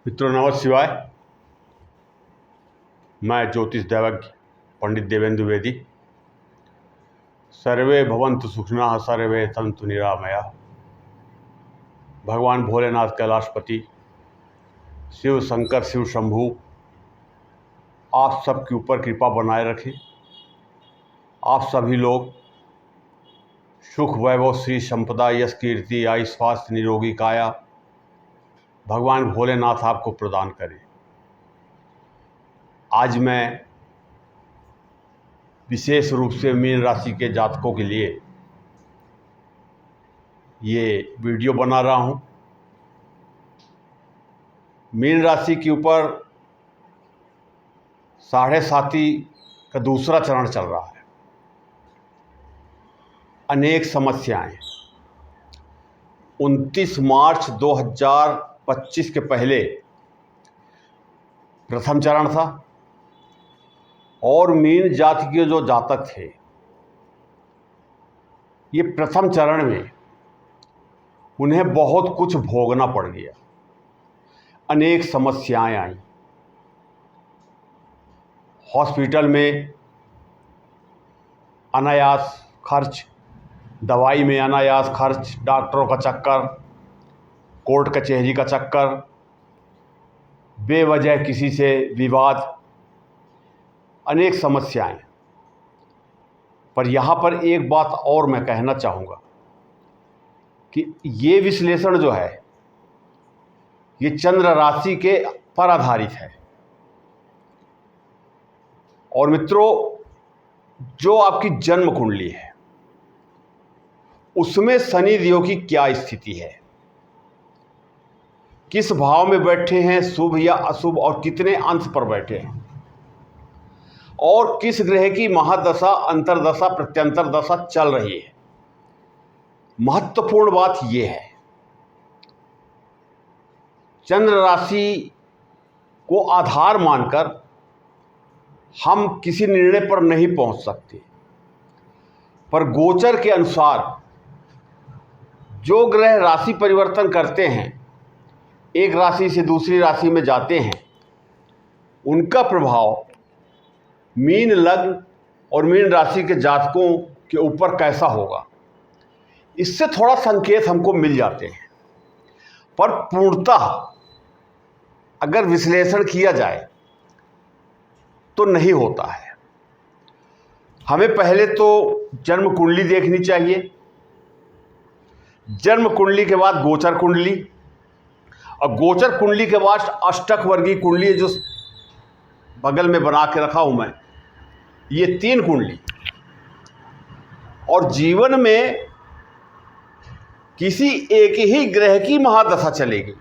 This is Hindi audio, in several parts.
मित्रों नमः शिवाय। मैं ज्योतिष दैवज्ञ पंडित देवेंद्र द्विवेदी। सर्वे भवन्तु सुखिनः सर्वे सन्तु निरामयाः। भगवान भोलेनाथ कैलाशपति शिव शंकर शिव शंभू आप सबके ऊपर कृपा बनाए रखें। आप सभी लोग सुख वैभव श्री संपदा यश कीर्ति आयु स्वास्थ्य निरोगी काया भगवान भोलेनाथ आपको प्रदान करें। आज मैं विशेष रूप से मीन राशि के जातकों के लिए ये वीडियो बना रहा हूँ। मीन राशि के ऊपर साढ़े साती का दूसरा चरण चल रहा है। अनेक समस्याएं 29 मार्च 2025 के पहले प्रथम चरण था और मीन जाति के जो जातक थे ये प्रथम चरण में उन्हें बहुत कुछ भोगना पड़ गया। अनेक समस्याएं आई। हॉस्पिटल में अनायास खर्च, दवाई में अनायास खर्च, डॉक्टरों का चक्कर, कोर्ट कचहरी का चक्कर, बेवजह किसी से विवाद, अनेक समस्याएं। पर यहाँ पर एक बात और मैं कहना चाहूँगा कि ये विश्लेषण जो है ये चंद्र राशि के पर आधारित है। और मित्रों, जो आपकी जन्म कुंडली है उसमें शनि देव की क्या स्थिति है, किस भाव में बैठे हैं, शुभ या अशुभ, और कितने अंश पर बैठे हैं, और किस ग्रह की महादशा, अंतरदशा, प्रत्यंतर दशा चल रही है। महत्वपूर्ण बात यह है, चंद्र राशि को आधार मानकर हम किसी निर्णय पर नहीं पहुंच सकते, पर गोचर के अनुसार जो ग्रह राशि परिवर्तन करते हैं, एक राशि से दूसरी राशि में जाते हैं, उनका प्रभाव मीन लग्न और मीन राशि के जातकों के ऊपर कैसा होगा, इससे थोड़ा संकेत हमको मिल जाते हैं। पर पूर्णतः अगर विश्लेषण किया जाए तो नहीं होता है। हमें पहले तो जन्म कुंडली देखनी चाहिए, जन्म कुंडली के बाद गोचर कुंडली, और गोचर कुंडली के बाद अष्टक वर्गीय कुंडली जो बगल में बना के रखा हूं मैं, ये 3 कुंडली। और जीवन में किसी एक ही ग्रह की महादशा चलेगी,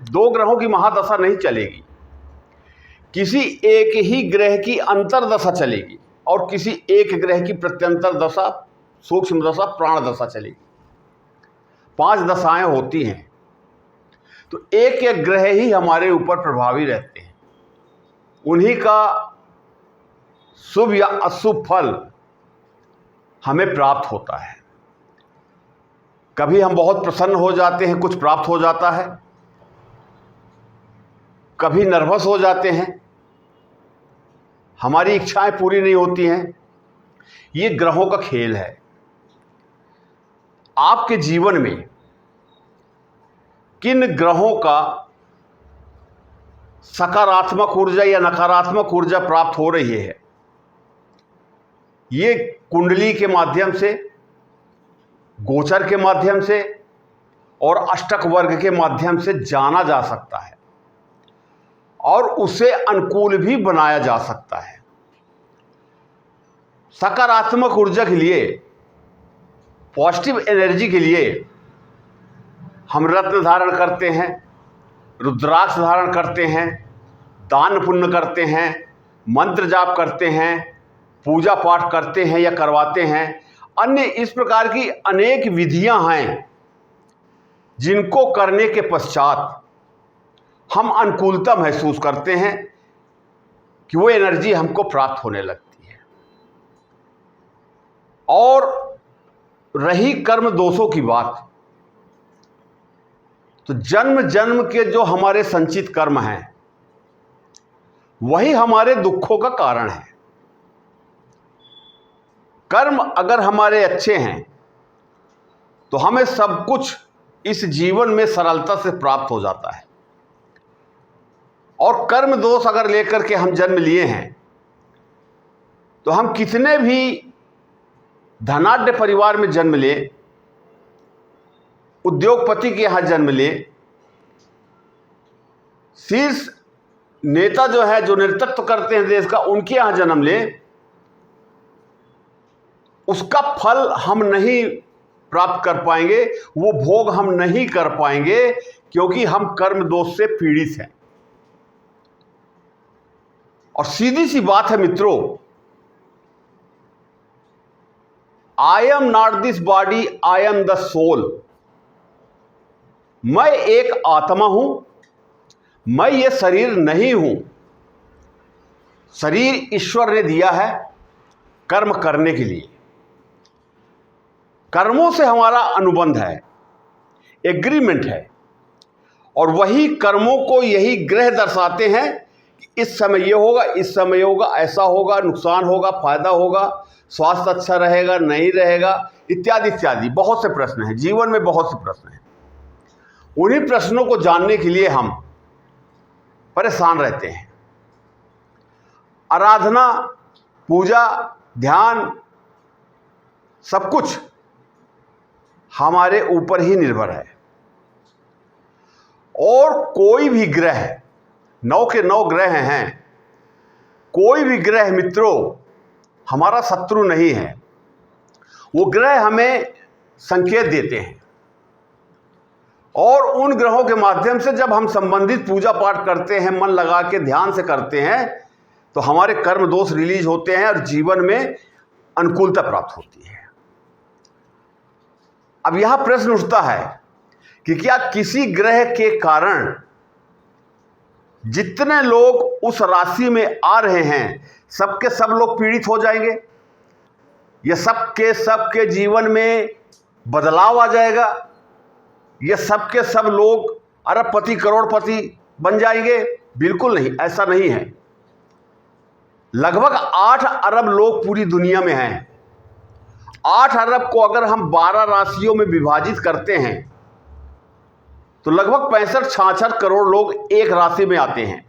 2 ग्रहों की महादशा नहीं चलेगी। किसी एक ही ग्रह की अंतरदशा चलेगी और किसी एक ग्रह की प्रत्यंतर दशा, सूक्ष्म दशा, प्राण दशा चलेगी। 5 दशाएं होती हैं। तो एक एक ग्रह ही हमारे ऊपर प्रभावी रहते हैं, उन्हीं का शुभ या अशुभ फल हमें प्राप्त होता है। कभी हम बहुत प्रसन्न हो जाते हैं, कुछ प्राप्त हो जाता है, कभी नर्वस हो जाते हैं, हमारी इच्छाएं पूरी नहीं होती हैं। ये ग्रहों का खेल है। आपके जीवन में किन ग्रहों का सकारात्मक ऊर्जा या नकारात्मक ऊर्जा प्राप्त हो रही है, ये कुंडली के माध्यम से, गोचर के माध्यम से और अष्टक वर्ग के माध्यम से जाना जा सकता है और उसे अनुकूल भी बनाया जा सकता है। सकारात्मक ऊर्जा के लिए, पॉजिटिव एनर्जी के लिए हम रत्न धारण करते हैं, रुद्राक्ष धारण करते हैं, दान पुण्य करते हैं, मंत्र जाप करते हैं, पूजा पाठ करते हैं या करवाते हैं। अन्य इस प्रकार की अनेक विधियां हैं जिनको करने के पश्चात हम अनुकूलता महसूस करते हैं कि वो एनर्जी हमको प्राप्त होने लगती है। और रही कर्म दोषों की बात, तो जन्म जन्म के जो हमारे संचित कर्म हैं वही हमारे दुखों का कारण है। कर्म अगर हमारे अच्छे हैं तो हमें सब कुछ इस जीवन में सरलता से प्राप्त हो जाता है, और कर्म दोष अगर लेकर के हम जन्म लिए हैं तो हम कितने भी धनाढ्य परिवार में जन्म ले, उद्योगपति के यहाँ जन्म ले, शीर्ष नेता जो है, जो नेतृत्व करते हैं देश का, उनके यहाँ जन्म ले, उसका फल हम नहीं प्राप्त कर पाएंगे, वो भोग हम नहीं कर पाएंगे, क्योंकि हम कर्म दोष से पीड़ित हैं। और सीधी सी बात है मित्रों, I am not this body, I am the soul. मैं एक आत्मा हूं, मैं ये शरीर नहीं हूं। शरीर ईश्वर ने दिया है कर्म करने के लिए। कर्मों से हमारा अनुबंध है, एग्रीमेंट है, और वही कर्मों को यही ग्रह दर्शाते हैं कि इस समय ये होगा, इस समय होगा, ऐसा होगा, नुकसान होगा, फायदा होगा, स्वास्थ्य अच्छा रहेगा, नहीं रहेगा, इत्यादि इत्यादि। बहुत से प्रश्न हैं जीवन में, बहुत से प्रश्न हैं। उन्हीं प्रश्नों को जानने के लिए हम परेशान रहते हैं। आराधना, पूजा, ध्यान, सब कुछ हमारे ऊपर ही निर्भर है। और कोई भी ग्रह, 9 के 9 ग्रह हैं, कोई भी ग्रह मित्रों हमारा शत्रु नहीं है। वो ग्रह हमें संकेत देते हैं, और उन ग्रहों के माध्यम से जब हम संबंधित पूजा पाठ करते हैं, मन लगा के ध्यान से करते हैं, तो हमारे कर्म दोष रिलीज होते हैं और जीवन में अनुकूलता प्राप्त होती है। अब यहां प्रश्न उठता है कि क्या किसी ग्रह के कारण जितने लोग उस राशि में आ रहे हैं, सबके सब लोग पीड़ित हो जाएंगे? ये सबके जीवन में बदलाव आ जाएगा? ये सबके सब लोग अरबपति करोड़पति बन जाएंगे? बिल्कुल नहीं, ऐसा नहीं है। लगभग 8 अरब लोग पूरी दुनिया में हैं। 8 अरब को अगर हम 12 राशियों में विभाजित करते हैं तो लगभग 65-66 करोड़ लोग एक राशि में आते हैं,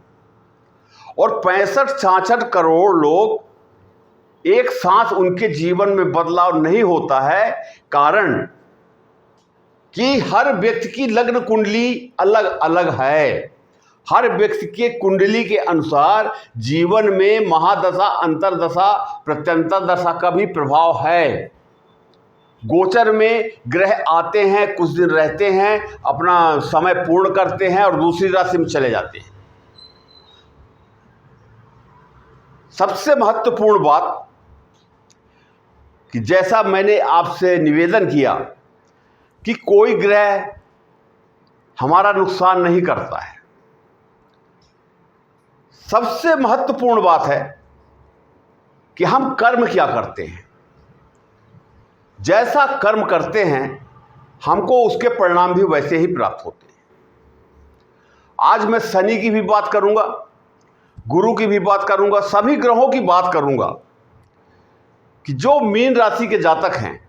और 65-66 करोड़ लोग एक साथ उनके जीवन में बदलाव नहीं होता है। कारण कि हर व्यक्ति की लग्न कुंडली अलग अलग है। हर व्यक्ति के कुंडली के अनुसार जीवन में महादशा, अंतरदशा, प्रत्यंतर दशा का भी प्रभाव है। गोचर में ग्रह आते हैं, कुछ दिन रहते हैं, अपना समय पूर्ण करते हैं और दूसरी राशि में चले जाते हैं। सबसे महत्वपूर्ण बात कि जैसा मैंने आपसे निवेदन किया कि कोई ग्रह हमारा नुकसान नहीं करता है। सबसे महत्वपूर्ण बात है कि हम कर्म क्या करते हैं। जैसा कर्म करते हैं हमको उसके परिणाम भी वैसे ही प्राप्त होते हैं। आज मैं शनि की भी बात करूंगा, गुरु की भी बात करूंगा, सभी ग्रहों की बात करूंगा कि जो मीन राशि के जातक हैं,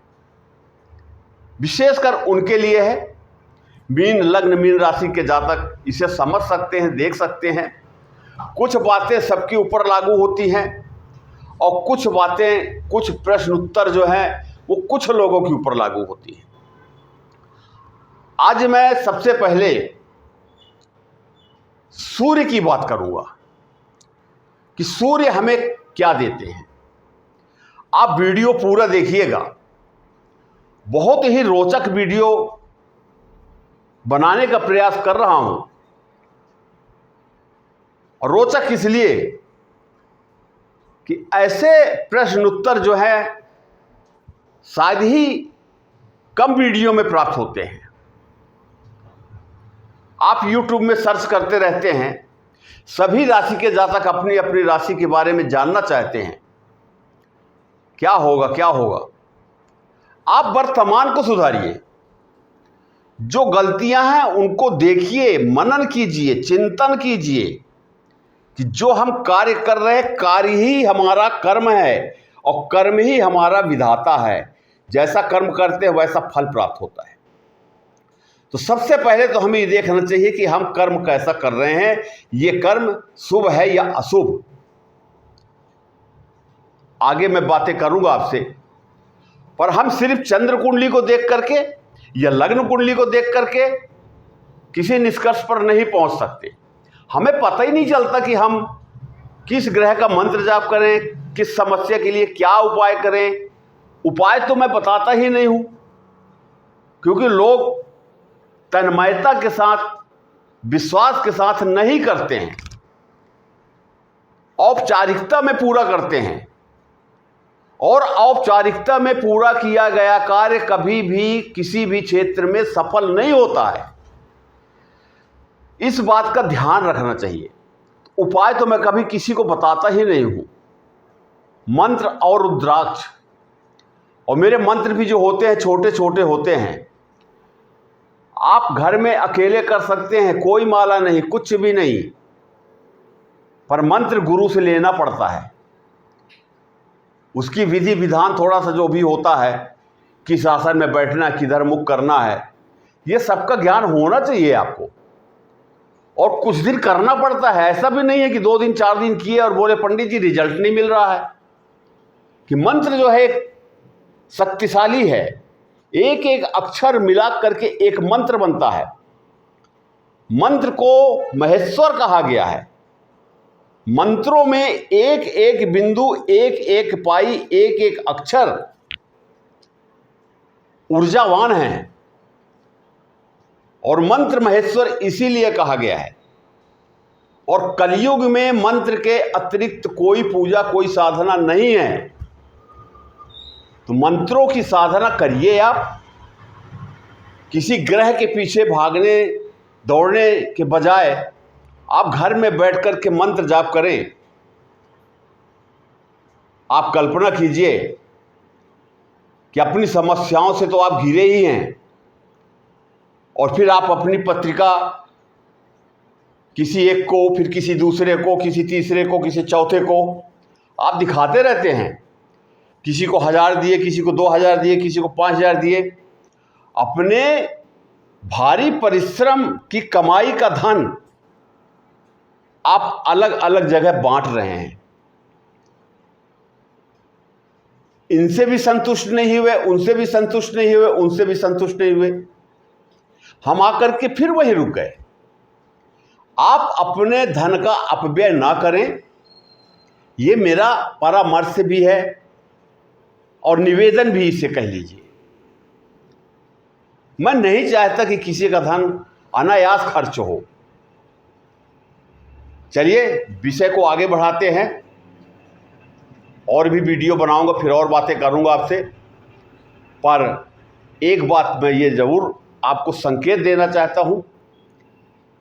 विशेषकर उनके लिए है। मीन लग्न, मीन राशि के जातक इसे समझ सकते हैं, देख सकते हैं। कुछ बातें सबके ऊपर लागू होती हैं और कुछ बातें, कुछ प्रश्न उत्तर जो हैं वो कुछ लोगों के ऊपर लागू होती हैं। आज मैं सबसे पहले सूर्य की बात करूंगा कि सूर्य हमें क्या देते हैं। आप वीडियो पूरा देखिएगा, बहुत ही रोचक वीडियो बनाने का प्रयास कर रहा हूं। और रोचक इसलिए कि ऐसे प्रश्न उत्तर जो है शायद ही कम वीडियो में प्राप्त होते हैं। आप YouTube में सर्च करते रहते हैं, सभी राशि के जातक अपनी अपनी राशि के बारे में जानना चाहते हैं, क्या होगा क्या होगा। आप वर्तमान को सुधारिए, जो गलतियां हैं उनको देखिए, मनन कीजिए, चिंतन कीजिए कि जो हम कार्य कर रहे हैं, कार्य ही हमारा कर्म है और कर्म ही हमारा विधाता है। जैसा कर्म करते हैं वैसा फल प्राप्त होता है। तो सबसे पहले तो हमें ये देखना चाहिए कि हम कर्म कैसा कर रहे हैं, ये कर्म शुभ है या अशुभ। आगे मैं बातें करूंगा आपसे, पर हम सिर्फ चंद्र कुंडली को देख करके या लग्न कुंडली को देख करके किसी निष्कर्ष पर नहीं पहुंच सकते। हमें पता ही नहीं चलता कि हम किस ग्रह का मंत्र जाप करें, किस समस्या के लिए क्या उपाय करें। उपाय तो मैं बताता ही नहीं हूं, क्योंकि लोग तन्मयता के साथ, विश्वास के साथ नहीं करते हैं, औपचारिकता में पूरा करते हैं। और औपचारिकता में पूरा किया गया कार्य कभी भी किसी भी क्षेत्र में सफल नहीं होता है। इस बात का ध्यान रखना चाहिए। उपाय तो मैं कभी किसी को बताता ही नहीं हूं। मंत्र और रुद्राक्ष, और मेरे मंत्र भी जो होते हैं छोटे छोटे होते हैं। आप घर में अकेले कर सकते हैं, कोई माला नहीं, कुछ भी नहीं, पर मंत्र गुरु से लेना पड़ता है। उसकी विधि विधान थोड़ा सा जो भी होता है, किस आसन में बैठना, किधर मुख करना है, ये सबका ज्ञान होना चाहिए आपको। और कुछ दिन करना पड़ता है। ऐसा भी नहीं है कि 2 दिन 4 दिन किए और बोले पंडित जी रिजल्ट नहीं मिल रहा है। कि मंत्र जो है शक्तिशाली है, एक एक अक्षर मिला करके एक मंत्र बनता है। मंत्र को महेश्वर कहा गया है। मंत्रों में एक एक बिंदु, एक एक पाई, एक एक अक्षर ऊर्जावान है। और मंत्र महेश्वर इसीलिए कहा गया है। और कलयुग में मंत्र के अतिरिक्त कोई पूजा, कोई साधना नहीं है। तो मंत्रों की साधना करिए आप। किसी ग्रह के पीछे भागने दौड़ने के बजाय आप घर में बैठ कर के मंत्र जाप करें। आप कल्पना कीजिए कि अपनी समस्याओं से तो आप घिरे ही हैं, और फिर आप अपनी पत्रिका किसी एक को, फिर किसी दूसरे को, किसी तीसरे को, किसी चौथे को आप दिखाते रहते हैं। किसी को 1000 दिए, किसी को 2000 दिए, किसी को 5000 दिए। अपने भारी परिश्रम की कमाई का धन आप अलग अलग जगह बांट रहे हैं। इनसे भी संतुष्ट नहीं हुए, उनसे भी संतुष्ट नहीं हुए, उनसे भी संतुष्ट नहीं हुए, हम आकर के फिर वही रुक गए। आप अपने धन का अपव्यय ना करें, ये मेरा परामर्श भी है और निवेदन भी इसे कह लीजिए। मैं नहीं चाहता कि किसी का धन अनायास खर्च हो। चलिए विषय को आगे बढ़ाते हैं। और भी वीडियो बनाऊंगा, फिर और बातें करूंगा आपसे। पर एक बात मैं ये ज़रूर आपको संकेत देना चाहता हूं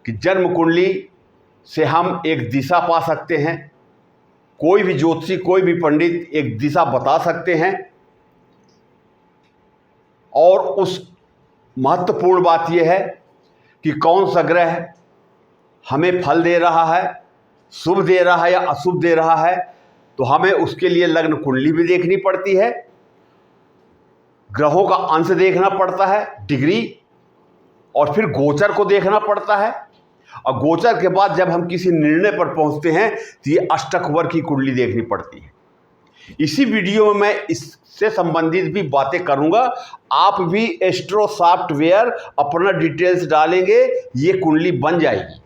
कि जन्म कुंडली से हम एक दिशा पा सकते हैं। कोई भी ज्योतिषी, कोई भी पंडित एक दिशा बता सकते हैं। और उस महत्वपूर्ण बात यह है कि कौन सा ग्रह हमें फल दे रहा है, शुभ दे रहा है या अशुभ दे रहा है। तो हमें उसके लिए लग्न कुंडली भी देखनी पड़ती है, ग्रहों का अंश देखना पड़ता है, डिग्री, और फिर गोचर को देखना पड़ता है। और गोचर के बाद जब हम किसी निर्णय पर पहुंचते हैं तो ये अष्टक वर्ग की कुंडली देखनी पड़ती है। इसी वीडियो में मैं इससे संबंधित भी बातें करूंगा। आप भी एस्ट्रो सॉफ्टवेयर अपना डिटेल्स डालेंगे, ये कुंडली बन जाएगी।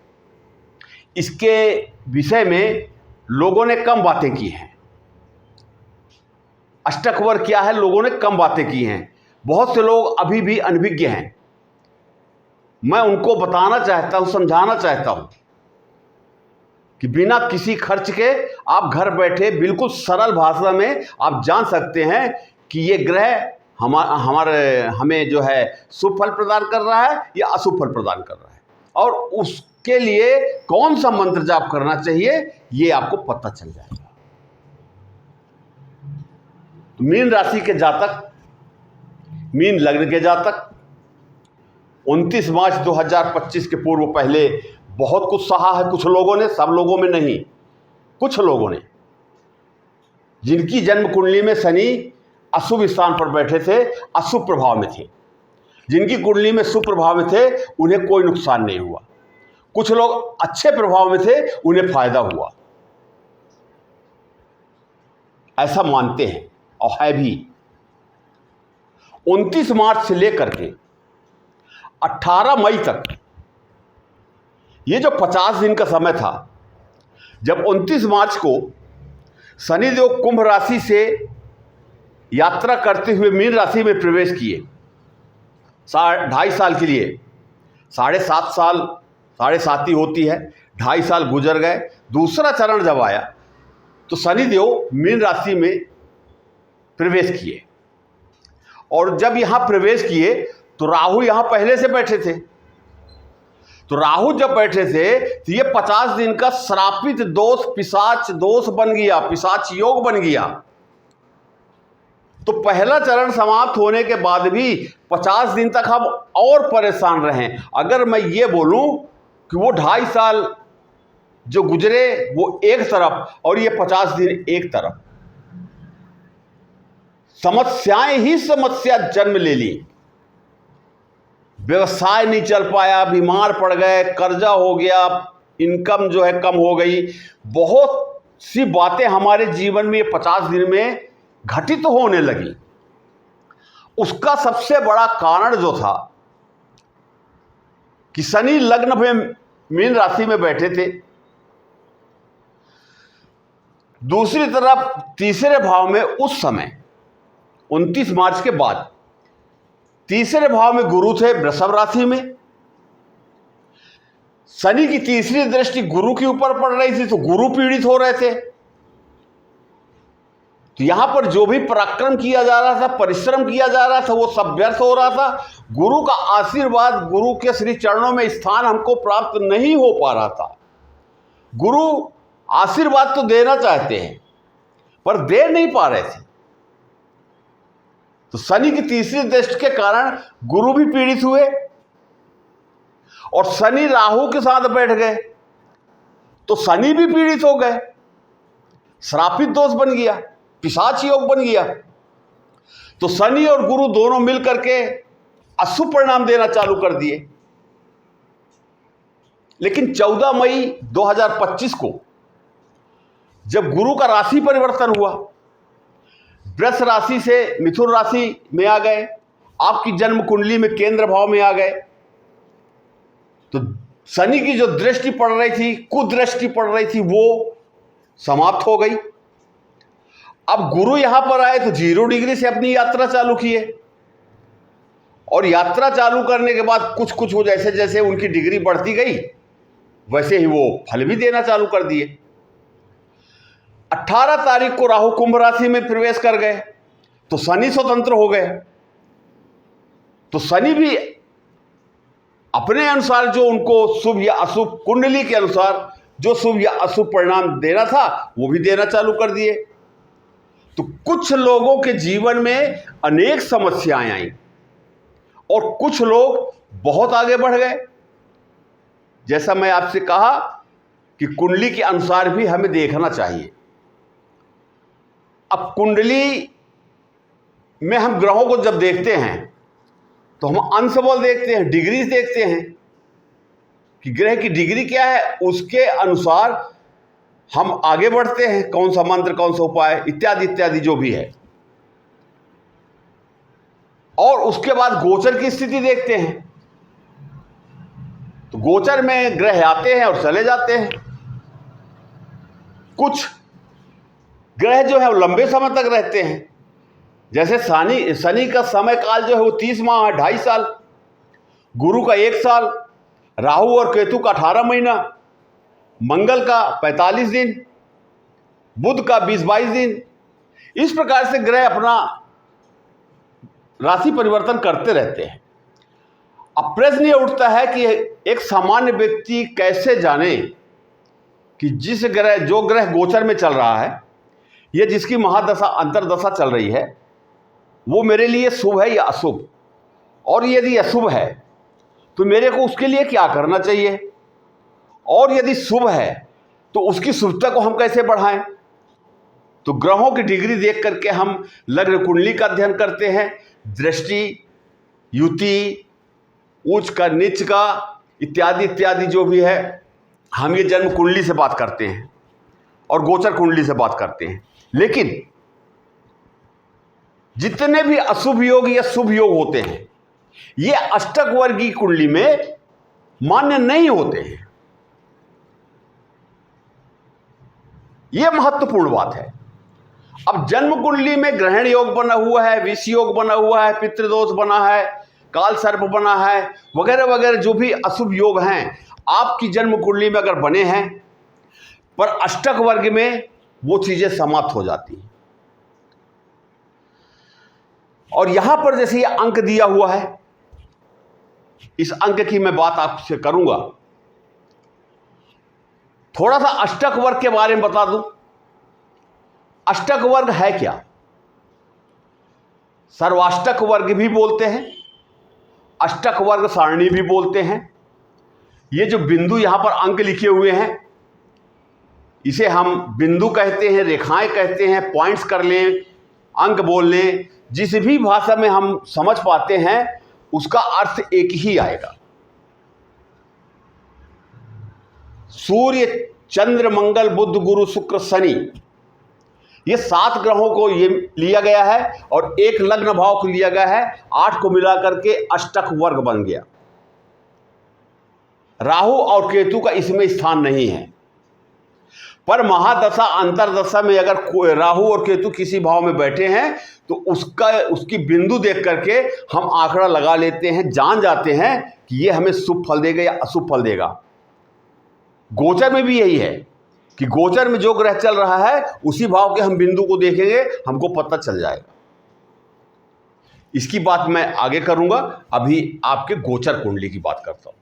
इसके विषय में लोगों ने कम बातें की हैं। अष्टक वर्ग क्या है, लोगों ने कम बातें की हैं। बहुत से लोग अभी भी अनभिज्ञ हैं। मैं उनको बताना चाहता हूं, समझाना चाहता हूं कि बिना किसी खर्च के आप घर बैठे बिल्कुल सरल भाषा में आप जान सकते हैं कि ये ग्रह हमें जो है शुभ फल प्रदान कर रहा है या अशुभ फल प्रदान कर रहा है, और उसके लिए कौन सा मंत्र जाप करना चाहिए ये आपको पता चल जाएगा। तो मीन राशि के जातक, मीन लग्न के जातक, 29 मार्च 2025 के पूर्व पहले बहुत कुछ सहा है कुछ लोगों ने, सब लोगों में नहीं, कुछ लोगों ने, जिनकी जन्म कुंडली में शनि अशुभ स्थान पर बैठे थे, अशुभ प्रभाव में थे। जिनकी कुंडली में शुभ प्रभाव में थे उन्हें कोई नुकसान नहीं हुआ। कुछ लोग अच्छे प्रभाव में थे, उन्हें फायदा हुआ, ऐसा मानते हैं और है भी। 29 मार्च से लेकर के 18 मई तक ये जो 50 दिन का समय था, जब 29 मार्च को शनिदेव कुंभ राशि से यात्रा करते हुए मीन राशि में प्रवेश किए, 2.5 साल के लिए, 7.5 साल, 7.5 ही होती है, 2.5 साल गुजर गए। दूसरा चरण जब आया तो शनिदेव मीन राशि में प्रवेश किए, और जब यहाँ प्रवेश किए तो राहु यहाँ पहले से बैठे थे। तो राहु जब बैठे थे तो ये 50 दिन का श्रापित दोष, पिशाच दोष बन गया, पिशाच योग बन गया। तो पहला चरण समाप्त होने के बाद भी 50 दिन तक हम और परेशान रहे। अगर मैं ये बोलूं कि वो 2.5 साल जो गुजरे वो एक तरफ और ये 50 दिन एक तरफ, समस्याएं ही समस्या जन्म ले ली। व्यवसाय नहीं चल पाया, बीमार पड़ गए, कर्जा हो गया, इनकम जो है कम हो गई, बहुत सी बातें हमारे जीवन में ये 50 दिन में घटित तो होने लगी। उसका सबसे बड़ा कारण जो था कि शनि लग्न में मीन राशि में बैठे थे, दूसरी तरफ तीसरे भाव में उस समय 29 मार्च के बाद तीसरे भाव में गुरु थे वृषभ राशि में। शनि की तीसरी दृष्टि गुरु के ऊपर पड़ रही थी, तो गुरु पीड़ित हो रहे थे। तो यहां पर जो भी पराक्रम किया जा रहा था, परिश्रम किया जा रहा था, वो सब व्यर्थ हो रहा था। गुरु का आशीर्वाद, गुरु के श्री चरणों में स्थान हमको प्राप्त नहीं हो पा रहा था। गुरु आशीर्वाद तो देना चाहते हैं पर दे नहीं पा रहे थे। तो शनि की तीसरी दृष्टि के कारण गुरु भी पीड़ित हुए, और शनि राहु के साथ बैठ गए तो शनि भी पीड़ित हो गए, श्रापित दोष बन गया, पिशाच योग बन गया। तो शनि और गुरु दोनों मिलकर के अशुभ परिणाम देना चालू कर दिए। लेकिन 14 मई 2025 को जब गुरु का राशि परिवर्तन हुआ, वृष राशि से मिथुन राशि में आ गए, आपकी जन्म कुंडली में केंद्र भाव में आ गए, तो शनि की जो दृष्टि पड़ रही थी, कुदृष्टि पड़ रही थी, वो समाप्त हो गई। अब गुरु यहां पर आए तो 0 डिग्री से अपनी यात्रा चालू किए, और यात्रा चालू करने के बाद कुछ कुछ वो जैसे जैसे उनकी डिग्री बढ़ती गई वैसे ही वो फल भी देना चालू कर दिए। 18 तारीख को राहु कुंभ राशि में प्रवेश कर गए तो शनि स्वतंत्र हो गए। तो शनि भी अपने अनुसार जो उनको शुभ या अशुभ, कुंडली के अनुसार जो शुभ या अशुभ परिणाम देना था वो भी देना चालू कर दिए। तो कुछ लोगों के जीवन में अनेक समस्याएं आई और कुछ लोग बहुत आगे बढ़ गए। जैसा मैं आपसे कहा कि कुंडली के अनुसार भी हमें देखना चाहिए। अब कुंडली में हम ग्रहों को जब देखते हैं तो हम अंश बल देखते हैं, डिग्री देखते हैं कि ग्रह की डिग्री क्या है, उसके अनुसार हम आगे बढ़ते हैं, कौन सा मंत्र, कौन सा उपाय इत्यादि इत्यादि जो भी है। और उसके बाद गोचर की स्थिति देखते हैं, तो गोचर में ग्रह आते हैं और चले जाते हैं। कुछ ग्रह जो है वो लंबे समय तक रहते हैं, जैसे शनि का समय काल जो है वो 30 माह, 2.5 साल, गुरु का 1 साल, राहु और केतु का 18 महीना, मंगल का 45 दिन, बुध का 20-22 दिन। इस प्रकार से ग्रह अपना राशि परिवर्तन करते रहते हैं। अब प्रश्न ये उठता है कि एक सामान्य व्यक्ति कैसे जाने कि जो ग्रह गोचर में चल रहा है, ये जिसकी महादशा अंतरदशा चल रही है, वो मेरे लिए शुभ है या अशुभ। और यदि अशुभ है तो मेरे को उसके लिए क्या करना चाहिए, और यदि शुभ है तो उसकी शुभता को हम कैसे बढ़ाएं। तो ग्रहों की डिग्री देख करके हम लग्न कुंडली का अध्ययन करते हैं, दृष्टि, युति, उच्च का, नीच का, इत्यादि इत्यादि जो भी है, हम ये जन्म कुंडली से बात करते हैं और गोचर कुंडली से बात करते हैं। लेकिन जितने भी अशुभ योग या शुभ योग होते हैं ये अष्टक वर्गीय कुंडली में मान्य नहीं होते हैं। यह महत्वपूर्ण बात है। अब जन्म कुंडली में ग्रहण योग बना हुआ है, विष योग बना हुआ है, पितृदोष बना है, काल सर्प बना है, वगैरह वगैरह जो भी अशुभ योग हैं आपकी जन्म कुंडली में अगर बने हैं, पर अष्टक वर्ग में वो चीजें समाप्त हो जाती हैं। और यहां पर जैसे ये अंक दिया हुआ है, इस अंक की मैं बात आपसे करूंगा। थोड़ा सा अष्टक वर्ग के बारे में बता दूं। अष्टक वर्ग है क्या? सर्वाष्टक वर्ग भी बोलते हैं, अष्टक वर्ग सारणी भी बोलते हैं। ये जो बिंदु यहां पर अंक लिखे हुए हैं इसे हम बिंदु कहते हैं, रेखाएं कहते हैं, पॉइंट्स कर लें, अंक बोल लें, जिस भी भाषा में हम समझ पाते हैं उसका अर्थ एक ही आएगा। सूर्य, चंद्र, मंगल, बुध, गुरु, शुक्र, शनि, ये 7 ग्रहों को ये लिया गया है और एक लग्न भाव को लिया गया है। 8 को मिलाकर के अष्टक वर्ग बन गया। राहु और केतु का इसमें स्थान नहीं है, पर महादशा अंतरदशा में अगर राहु और केतु किसी भाव में बैठे हैं तो उसकी बिंदु देख करके हम आंकड़ा लगा लेते हैं, जान जाते हैं कि ये हमें शुभ फल देगा या अशुभ फल देगा। गोचर में भी यही है कि गोचर में जो ग्रह चल रहा है उसी भाव के हम बिंदु को देखेंगे, हमको पता चल जाएगा। इसकी बात मैं आगे करूंगा, अभी आपके गोचर कुंडली की बात करता हूं।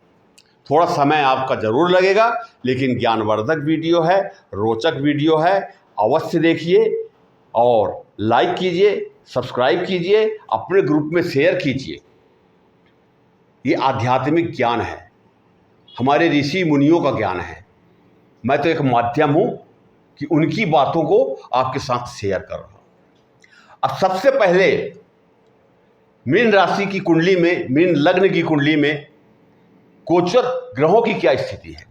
थोड़ा समय आपका जरूर लगेगा, लेकिन ज्ञानवर्धक वीडियो है, रोचक वीडियो है, अवश्य देखिए और लाइक कीजिए, सब्सक्राइब कीजिए, अपने ग्रुप में शेयर कीजिए। ये आध्यात्मिक ज्ञान है, हमारे ऋषि मुनियों का ज्ञान है। मैं तो एक माध्यम हूं कि उनकी बातों को आपके साथ शेयर कर रहा हूं। अब सबसे पहले मीन राशि की कुंडली में, मीन लग्न की कुंडली में गोचर ग्रहों की क्या स्थिति है।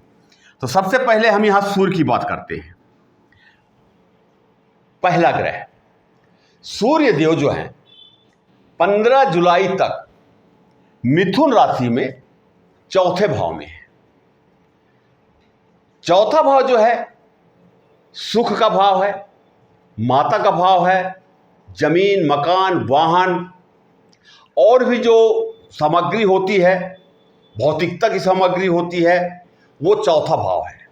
तो सबसे पहले हम यहां सूर्य की बात करते हैं। पहला ग्रह सूर्य देव जो है 15 जुलाई तक मिथुन राशि में चौथे भाव में है। चौथा भाव जो है सुख का भाव है, माता का भाव है, जमीन, मकान, वाहन और भी जो सामग्री होती है, भौतिकता की सामग्री होती है, वो चौथा भाव है।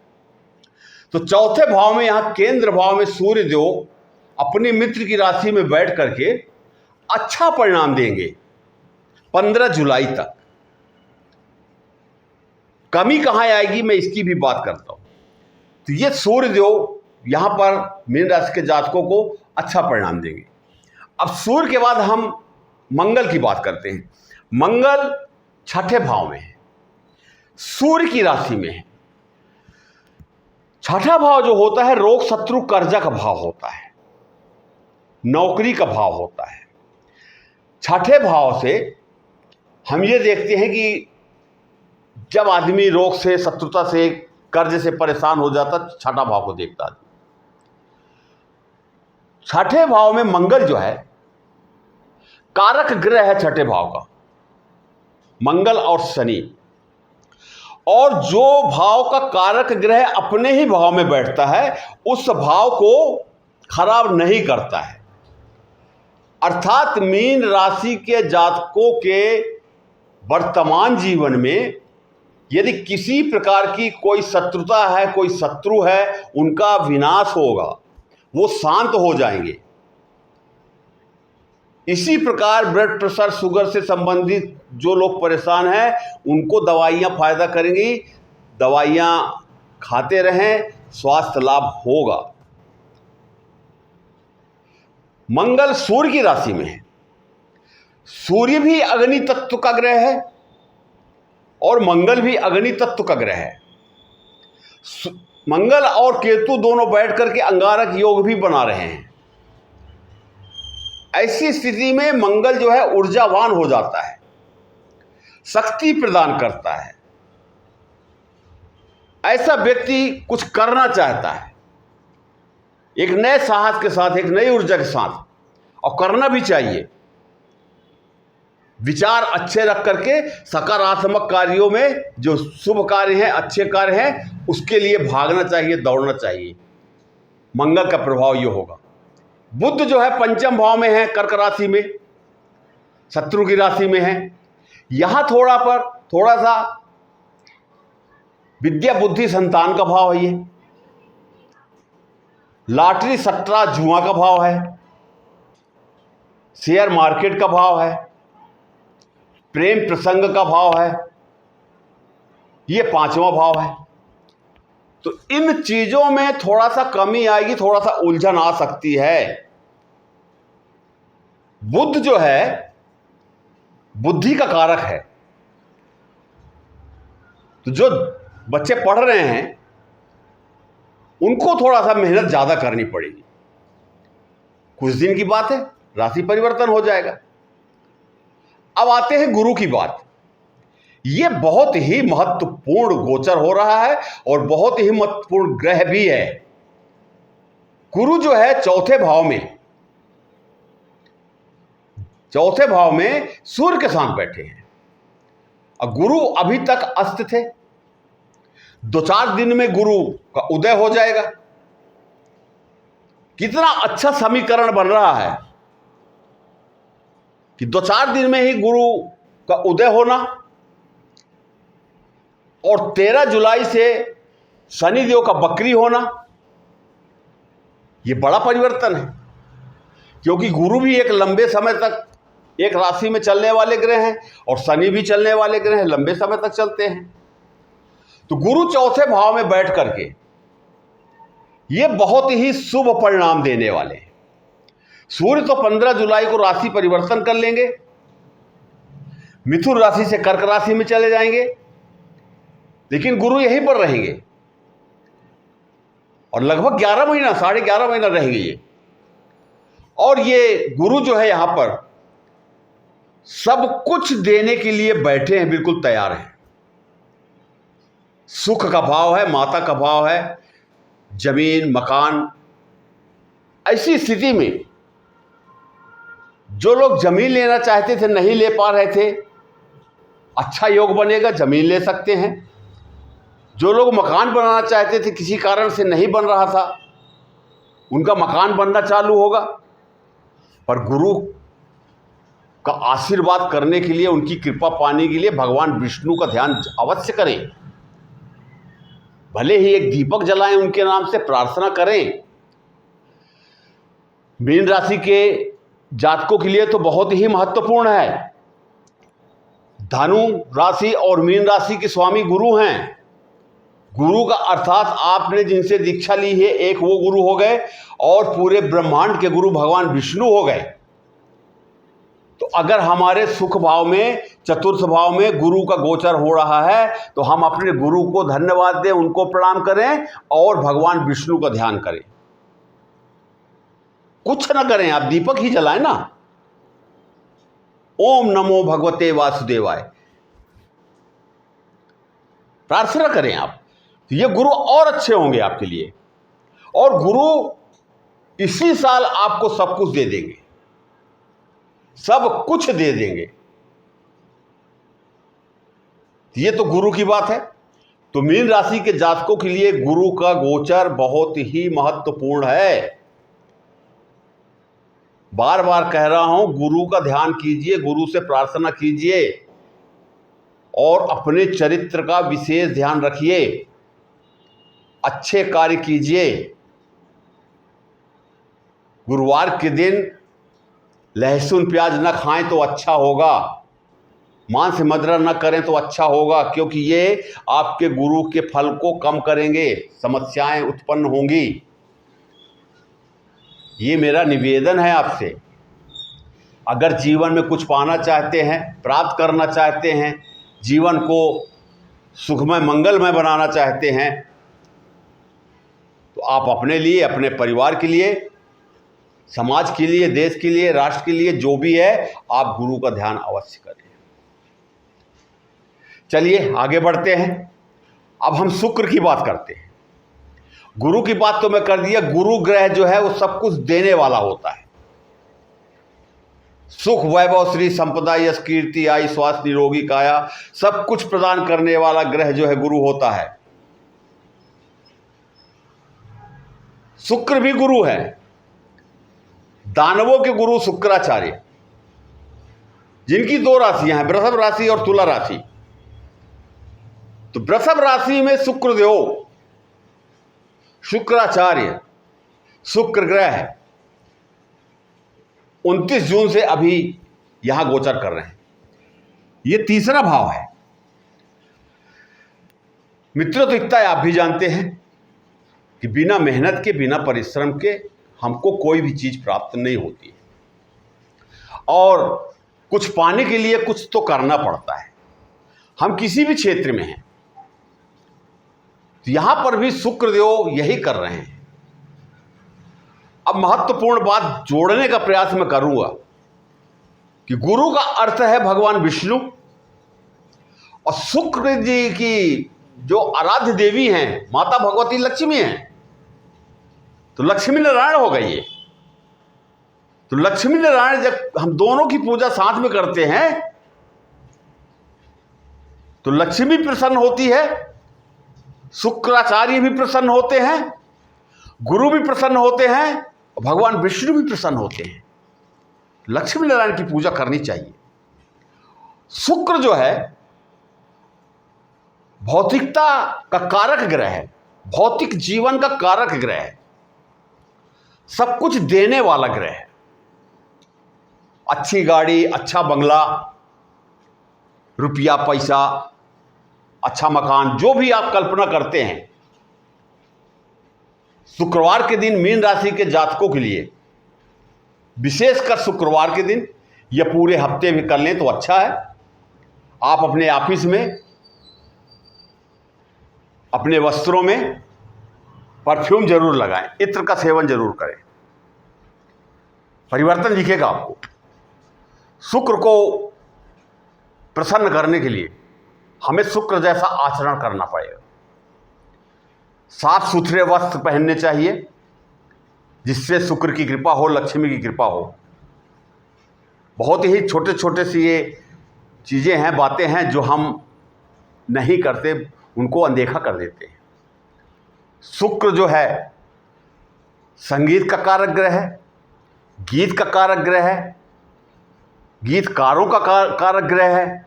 तो चौथे भाव में यहां केंद्र भाव में सूर्य देव अपने मित्र की राशि में बैठ करके अच्छा परिणाम देंगे 15 जुलाई तक। कमी कहां आएगी मैं इसकी भी बात करता हूं। तो ये सूर्य देव यहां पर मीन राशि के जातकों को अच्छा परिणाम देंगे। अब सूर्य के बाद हम मंगल की बात करते हैं। मंगल छठे भाव में है, सूर्य की राशि में है। छठा भाव जो होता है रोग, शत्रु, कर्जा का भाव होता है, नौकरी का भाव होता है। छठे भाव से हम ये देखते हैं कि जब आदमी रोग से, शत्रुता से, कर्ज से परेशान हो जाता, छठा भाव को देखता है। छठे भाव में मंगल जो है कारक ग्रह है छठे भाव का, मंगल और शनि। और जो भाव का कारक ग्रह अपने ही भाव में बैठता है उस भाव को खराब नहीं करता है। अर्थात मीन राशि के जातकों के वर्तमान जीवन में यदि किसी प्रकार की कोई शत्रुता है, कोई शत्रु है, उनका विनाश होगा, वो शांत हो जाएंगे। इसी प्रकार ब्लड प्रेशर, शुगर से संबंधित जो लोग परेशान हैं उनको दवाइयां फायदा करेंगी। दवाइयां खाते रहें, स्वास्थ्य लाभ होगा। मंगल सूर्य की राशि में है। सूर्य भी अग्नि तत्व का ग्रह है और मंगल भी अग्नि तत्व का ग्रह है। मंगल और केतु दोनों बैठ करके अंगारक योग भी बना रहे हैं। ऐसी स्थिति में मंगल जो है ऊर्जावान हो जाता है, शक्ति प्रदान करता है। ऐसा व्यक्ति कुछ करना चाहता है, एक नए साहस के साथ, एक नई ऊर्जा के साथ, और करना भी चाहिए। विचार अच्छे रख करके सकारात्मक कार्यों में, जो शुभ कार्य हैं, अच्छे कार्य हैं, उसके लिए भागना चाहिए, दौड़ना चाहिए। मंगल का प्रभाव ये होगा। बुध जो है पंचम भाव में है, कर्क राशि में, शत्रु की राशि में है। यहां थोड़ा सा विद्या बुद्धि संतान का भाव है। ये लॉटरी सट्टा जुआ का भाव है, शेयर मार्केट का भाव है, प्रेम प्रसंग का भाव है, ये पांचवा भाव है। तो इन चीजों में थोड़ा सा कमी आएगी, थोड़ा सा उलझन आ सकती है। बुध जो है बुद्धि का कारक है, तो जो बच्चे पढ़ रहे हैं उनको थोड़ा सा मेहनत ज्यादा करनी पड़ेगी। कुछ दिन की बात है, राशि परिवर्तन हो जाएगा। अब आते हैं गुरु की बात। यह बहुत ही महत्वपूर्ण गोचर हो रहा है और बहुत ही महत्वपूर्ण ग्रह भी है। गुरु जो है चौथे भाव में सूर्य के साथ बैठे हैं, और गुरु अभी तक अस्त थे। 2-4 दिन में गुरु का उदय हो जाएगा। कितना अच्छा समीकरण बन रहा है कि 2-4 दिन में ही गुरु का उदय होना, और 13 जुलाई से शनिदेव का बकरी होना। यह बड़ा परिवर्तन है, क्योंकि गुरु भी एक लंबे समय तक एक राशि में चलने वाले ग्रह हैं, और शनि भी चलने वाले ग्रह हैं, लंबे समय तक चलते हैं। तो गुरु चौथे भाव में बैठ करके ये बहुत ही शुभ परिणाम देने वाले हैं। सूर्य तो 15 जुलाई को राशि परिवर्तन कर लेंगे, मिथुन राशि से कर्क राशि में चले जाएंगे, लेकिन गुरु यहीं पर रहेंगे और लगभग 11 महीना, 11.5 महीना रहेंगे ये। और ये गुरु जो है यहां पर सब कुछ देने के लिए बैठे हैं, बिल्कुल तैयार हैं। सुख का भाव है, माता का भाव है, जमीन मकान। ऐसी स्थिति में जो लोग जमीन लेना चाहते थे, नहीं ले पा रहे थे, अच्छा योग बनेगा, जमीन ले सकते हैं। जो लोग मकान बनाना चाहते थे, किसी कारण से नहीं बन रहा था, उनका मकान बनना चालू होगा। पर गुरु का आशीर्वाद करने के लिए, उनकी कृपा पाने के लिए भगवान विष्णु का ध्यान अवश्य करें। भले ही एक दीपक जलाएं, उनके नाम से प्रार्थना करें। मीन राशि के जातकों के लिए तो बहुत ही महत्वपूर्ण है। धनु राशि और मीन राशि के स्वामी गुरु हैं। गुरु का अर्थात आपने जिनसे दीक्षा ली है, एक वो गुरु हो गए, और पूरे ब्रह्मांड के गुरु भगवान विष्णु हो गए। तो अगर हमारे सुख भाव में, चतुर्थ भाव में गुरु का गोचर हो रहा है, तो हम अपने गुरु को धन्यवाद दें, उनको प्रणाम करें और भगवान विष्णु का ध्यान करें। कुछ ना करें, आप दीपक ही जलाएं ना। ओम नमो भगवते वासुदेवाय प्रार्थना करें आप, तो ये गुरु और अच्छे होंगे आपके लिए। और गुरु इसी साल आपको सब कुछ दे देंगे, सब कुछ दे देंगे। ये तो गुरु की बात है। तो मीन राशि के जातकों के लिए गुरु का गोचर बहुत ही महत्वपूर्ण है। बार बार कह रहा हूं, गुरु का ध्यान कीजिए, गुरु से प्रार्थना कीजिए और अपने चरित्र का विशेष ध्यान रखिए, अच्छे कार्य कीजिए। गुरुवार के दिन लहसुन प्याज न खाएं तो अच्छा होगा, मांस मदिरा न करें तो अच्छा होगा, क्योंकि ये आपके गुरु के फल को कम करेंगे, समस्याएं उत्पन्न होंगी। ये मेरा निवेदन है आपसे। अगर जीवन में कुछ पाना चाहते हैं, प्राप्त करना चाहते हैं, जीवन को सुखमय मंगलमय बनाना चाहते हैं तो आप अपने लिए, अपने परिवार के लिए, समाज के लिए, देश के लिए, राष्ट्र के लिए, जो भी है, आप गुरु का ध्यान अवश्य करें। चलिए आगे बढ़ते हैं। अब हम शुक्र की बात करते हैं। गुरु की बात तो मैं कर दिया। गुरु ग्रह जो है वो सब कुछ देने वाला होता है। सुख, वैभव, श्री, संपदा, यश, कीर्ति, आयु, स्वास्थ्य, निरोगी काया, सब कुछ प्रदान करने वाला ग्रह जो है गुरु होता है। शुक्र भी गुरु है। दानवों के गुरु शुक्राचार्य, जिनकी दो राशियां हैं, वृषभ राशि और तुला राशि। तो वृषभ राशि में शुक्रदेव, शुक्राचार्य, शुक्र ग्रह 29 जून से अभी यहां गोचर कर रहे हैं। यह तीसरा भाव है। मित्रों, तो इतना आप भी जानते हैं कि बिना मेहनत के, बिना परिश्रम के हमको कोई भी चीज प्राप्त नहीं होती है और कुछ पाने के लिए कुछ तो करना पड़ता है। हम किसी भी क्षेत्र में हैं तो यहां पर भी शुक्रदेव यही कर रहे हैं। अब महत्वपूर्ण बात जोड़ने का प्रयास मैं करूंगा कि गुरु का अर्थ है भगवान विष्णु और शुक्र जी की जो आराध्य देवी हैं माता भगवती लक्ष्मी हैं। तो लक्ष्मी नारायण हो गई है। तो लक्ष्मी नारायण जब हम दोनों की पूजा साथ में करते हैं तो लक्ष्मी प्रसन्न होती है, शुक्राचार्य भी प्रसन्न होते हैं, गुरु भी प्रसन्न होते हैं और भगवान विष्णु भी प्रसन्न होते हैं। लक्ष्मी नारायण की पूजा करनी चाहिए। शुक्र जो है भौतिकता का कारक ग्रह है, भौतिक जीवन का कारक ग्रह है, सब कुछ देने वाला ग्रह है। अच्छी गाड़ी, अच्छा बंगला, रुपया पैसा, अच्छा मकान, जो भी आप कल्पना करते हैं, शुक्रवार के दिन मीन राशि के जातकों के लिए, विशेषकर शुक्रवार के दिन या पूरे हफ्ते में कर लें तो अच्छा है। आप अपने ऑफिस में, अपने वस्त्रों में परफ्यूम जरूर लगाएं, इत्र का सेवन जरूर करें, परिवर्तन दिखेगा आपको। शुक्र को प्रसन्न करने के लिए हमें शुक्र जैसा आचरण करना पड़ेगा। साफ सुथरे वस्त्र पहनने चाहिए जिससे शुक्र की कृपा हो, लक्ष्मी की कृपा हो। बहुत ही छोटे छोटे सी ये चीज़ें हैं, बातें हैं जो हम नहीं करते, उनको अनदेखा कर देते हैं। शुक्र जो है संगीत का कारक ग्रह है, गीत का कारक ग्रह है, गीतकारों का कारक ग्रह है,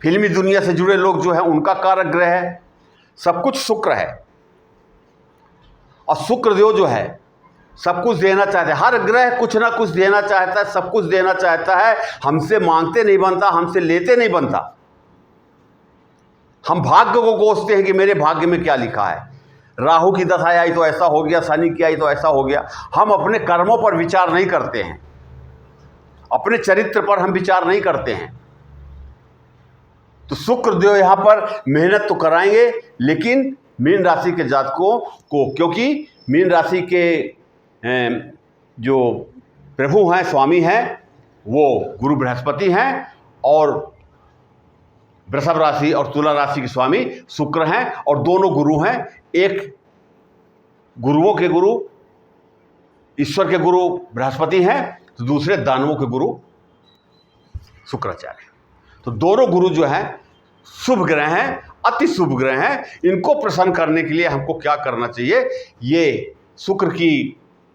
फिल्मी दुनिया से जुड़े लोग जो है उनका कारक ग्रह है। सब कुछ शुक्र है और शुक्रदेव जो है सब कुछ देना चाहते हैं। हर ग्रह कुछ ना कुछ देना चाहता है, सब कुछ देना चाहता है। हमसे मांगते नहीं बनता, हमसे लेते नहीं बनता। हम भाग्य को कोसते हैं कि मेरे भाग्य में क्या लिखा है। राहु की दशा आई तो ऐसा हो गया, शनि की आई तो ऐसा हो गया। हम अपने कर्मों पर विचार नहीं करते हैं, अपने चरित्र पर हम विचार नहीं करते हैं। तो शुक्रदेव यहाँ पर मेहनत तो कराएंगे, लेकिन मीन राशि के जातकों को, क्योंकि मीन राशि के जो प्रभु हैं, स्वामी हैं, वो गुरु बृहस्पति हैं और वृषभ राशि और तुला राशि के स्वामी शुक्र हैं और दोनों गुरु हैं। एक गुरुओं के गुरु, ईश्वर के गुरु बृहस्पति हैं, तो दूसरे दानवों के गुरु शुक्राचार्य। तो दोनों गुरु जो हैं शुभ ग्रह हैं, अति शुभ ग्रह हैं। इनको प्रसन्न करने के लिए हमको क्या करना चाहिए, ये शुक्र की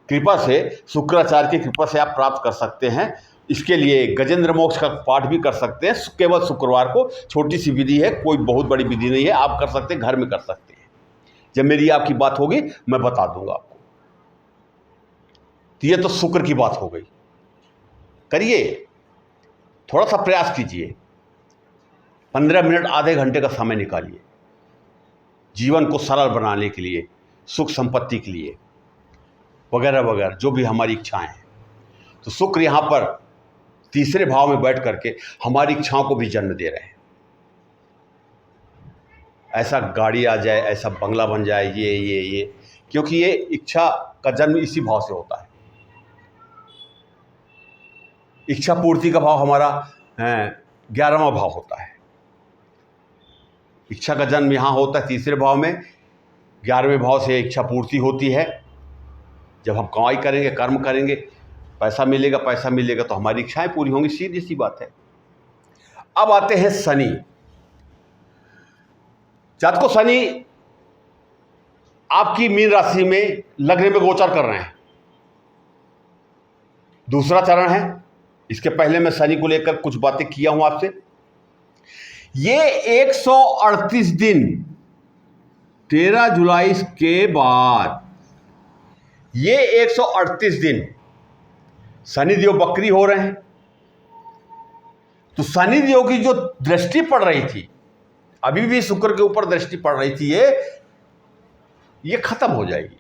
कृपा से, शुक्राचार्य की कृपा से आप प्राप्त कर सकते हैं। इसके लिए गजेंद्र मोक्ष का पाठ भी कर सकते हैं, केवल शुक्रवार को। छोटी सी विधि है, कोई बहुत बड़ी विधि नहीं है, आप कर सकते हैं, घर में कर सकते हैं। जब मेरी आपकी बात होगी मैं बता दूंगा आपको। तो ये तो शुक्र की बात हो गई। करिए, थोड़ा सा प्रयास कीजिए, 15 मिनट आधे घंटे का समय निकालिए जीवन को सरल बनाने के लिए, सुख संपत्ति के लिए, वगैरह वगैरह जो भी हमारी इच्छाएं हैं। तो शुक्र यहाँ पर तीसरे भाव में बैठ करके हमारी इच्छाओं को भी जन्म दे रहे हैं। ऐसा गाड़ी आ जाए, ऐसा बंगला बन जाए, ये क्योंकि ये इच्छा का जन्म इसी भाव से होता है। इच्छा पूर्ति का भाव हमारा 11वां भाव होता है। इच्छा का जन्म यहाँ होता है तीसरे भाव में, 11वें भाव से इच्छा पूर्ति होती है। जब हम कमाई करेंगे, कर्म करेंगे, पैसा मिलेगा तो हमारी इच्छाएं पूरी होंगी, सीधी सी बात है। अब आते हैं शनि। जातकों, शनि आपकी मीन राशि में लग्न में गोचर कर रहे हैं। दूसरा चरण है। इसके पहले मैं शनि को लेकर कुछ बातें किया हूं आपसे। ये 138 दिन 13 जुलाई के बाद ये 138 दिन शनिदेव बकरी हो रहे हैं। तो शनिदेव की जो दृष्टि पड़ रही थी, अभी भी शुक्र के ऊपर दृष्टि पड़ रही थी, ये खत्म हो जाएगी।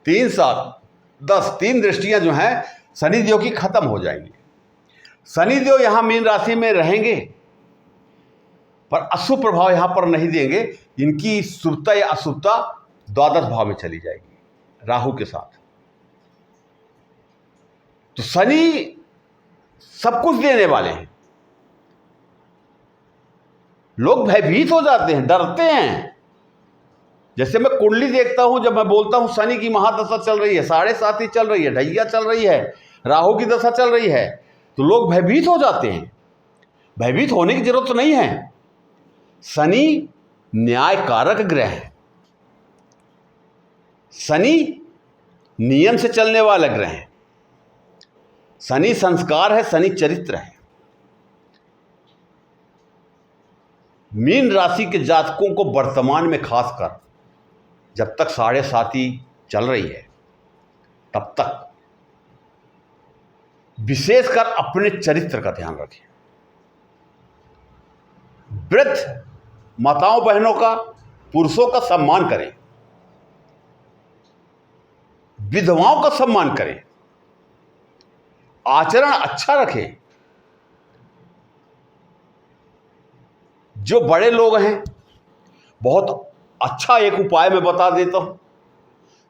3 7 10 3 दृष्टियां जो हैं शनिदेव की खत्म हो जाएंगी। शनिदेव यहां मीन राशि में रहेंगे, पर अशुभ प्रभाव यहां पर नहीं देंगे। इनकी शुभता या अशुभता द्वादश भाव में चली जाएगी राहु के साथ। तो शनि सब कुछ देने वाले हैं। लोग भयभीत हो जाते हैं, डरते हैं। जैसे मैं कुंडली देखता हूं, जब मैं बोलता हूं शनि की महादशा चल रही है, 7.5 चल रही है, ढैया चल रही है, राहु की दशा चल रही है, तो लोग भयभीत हो जाते हैं। भयभीत होने की जरूरत नहीं है। शनि न्याय कारक ग्रह है। शनि नियम से चलने वाला ग्रह है। शनि संस्कार है, शनि चरित्र है। मीन राशि के जातकों को वर्तमान में खासकर जब तक 7.5 चल रही है तब तक विशेषकर अपने चरित्र का ध्यान रखें। वृद्ध माताओं बहनों का, पुरुषों का सम्मान करें, विधवाओं का सम्मान करें, आचरण अच्छा रखें। जो बड़े लोग हैं, बहुत अच्छा एक उपाय मैं बता देता हूं।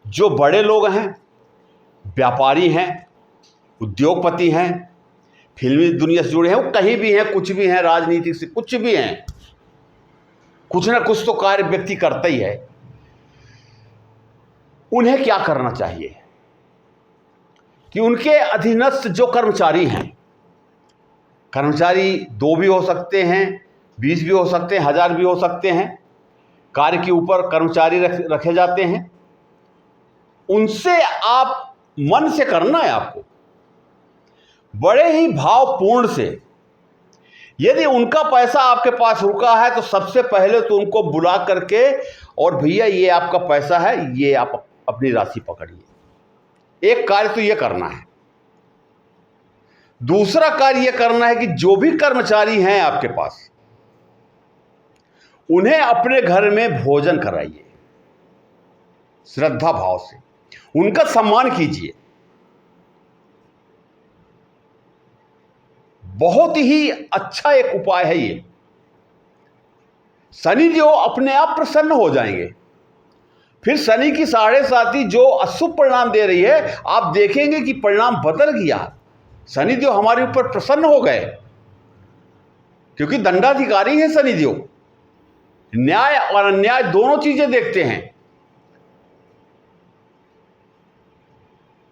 जो बड़े लोग हैं, व्यापारी हैं, उद्योगपति हैं, फिल्मी दुनिया से जुड़े हैं, वो कहीं भी हैं, कुछ भी हैं, राजनीति से कुछ भी हैं, कुछ ना कुछ तो कार्य व्यक्ति करता ही है। उन्हें क्या करना चाहिए कि उनके अधीनस्थ जो कर्मचारी हैं, कर्मचारी 2 भी हो सकते हैं, 20 भी हो सकते हैं, 1000 भी हो सकते हैं, कार्य के ऊपर कर्मचारी रखे जाते हैं। उनसे आप मन से करना है आपको, बड़े ही भावपूर्ण से। यदि उनका पैसा आपके पास रुका है तो सबसे पहले तो उनको बुला करके, और भैया ये आपका पैसा है, ये आप अपनी राशि पकड़िए। एक कार्य तो ये करना है। दूसरा कार्य ये करना है कि जो भी कर्मचारी हैं आपके पास, उन्हें अपने घर में भोजन कराइए, श्रद्धा भाव से उनका सम्मान कीजिए। बहुत ही अच्छा एक उपाय है ये। शनिदेव अपने आप प्रसन्न हो जाएंगे। फिर शनि की 7.5 जो अशुभ परिणाम दे रही है, आप देखेंगे कि परिणाम बदल गया। शनिदेव हमारे ऊपर प्रसन्न हो गए, क्योंकि दंडाधिकारी है शनिदेव। न्याय और अन्याय दोनों चीजें देखते हैं।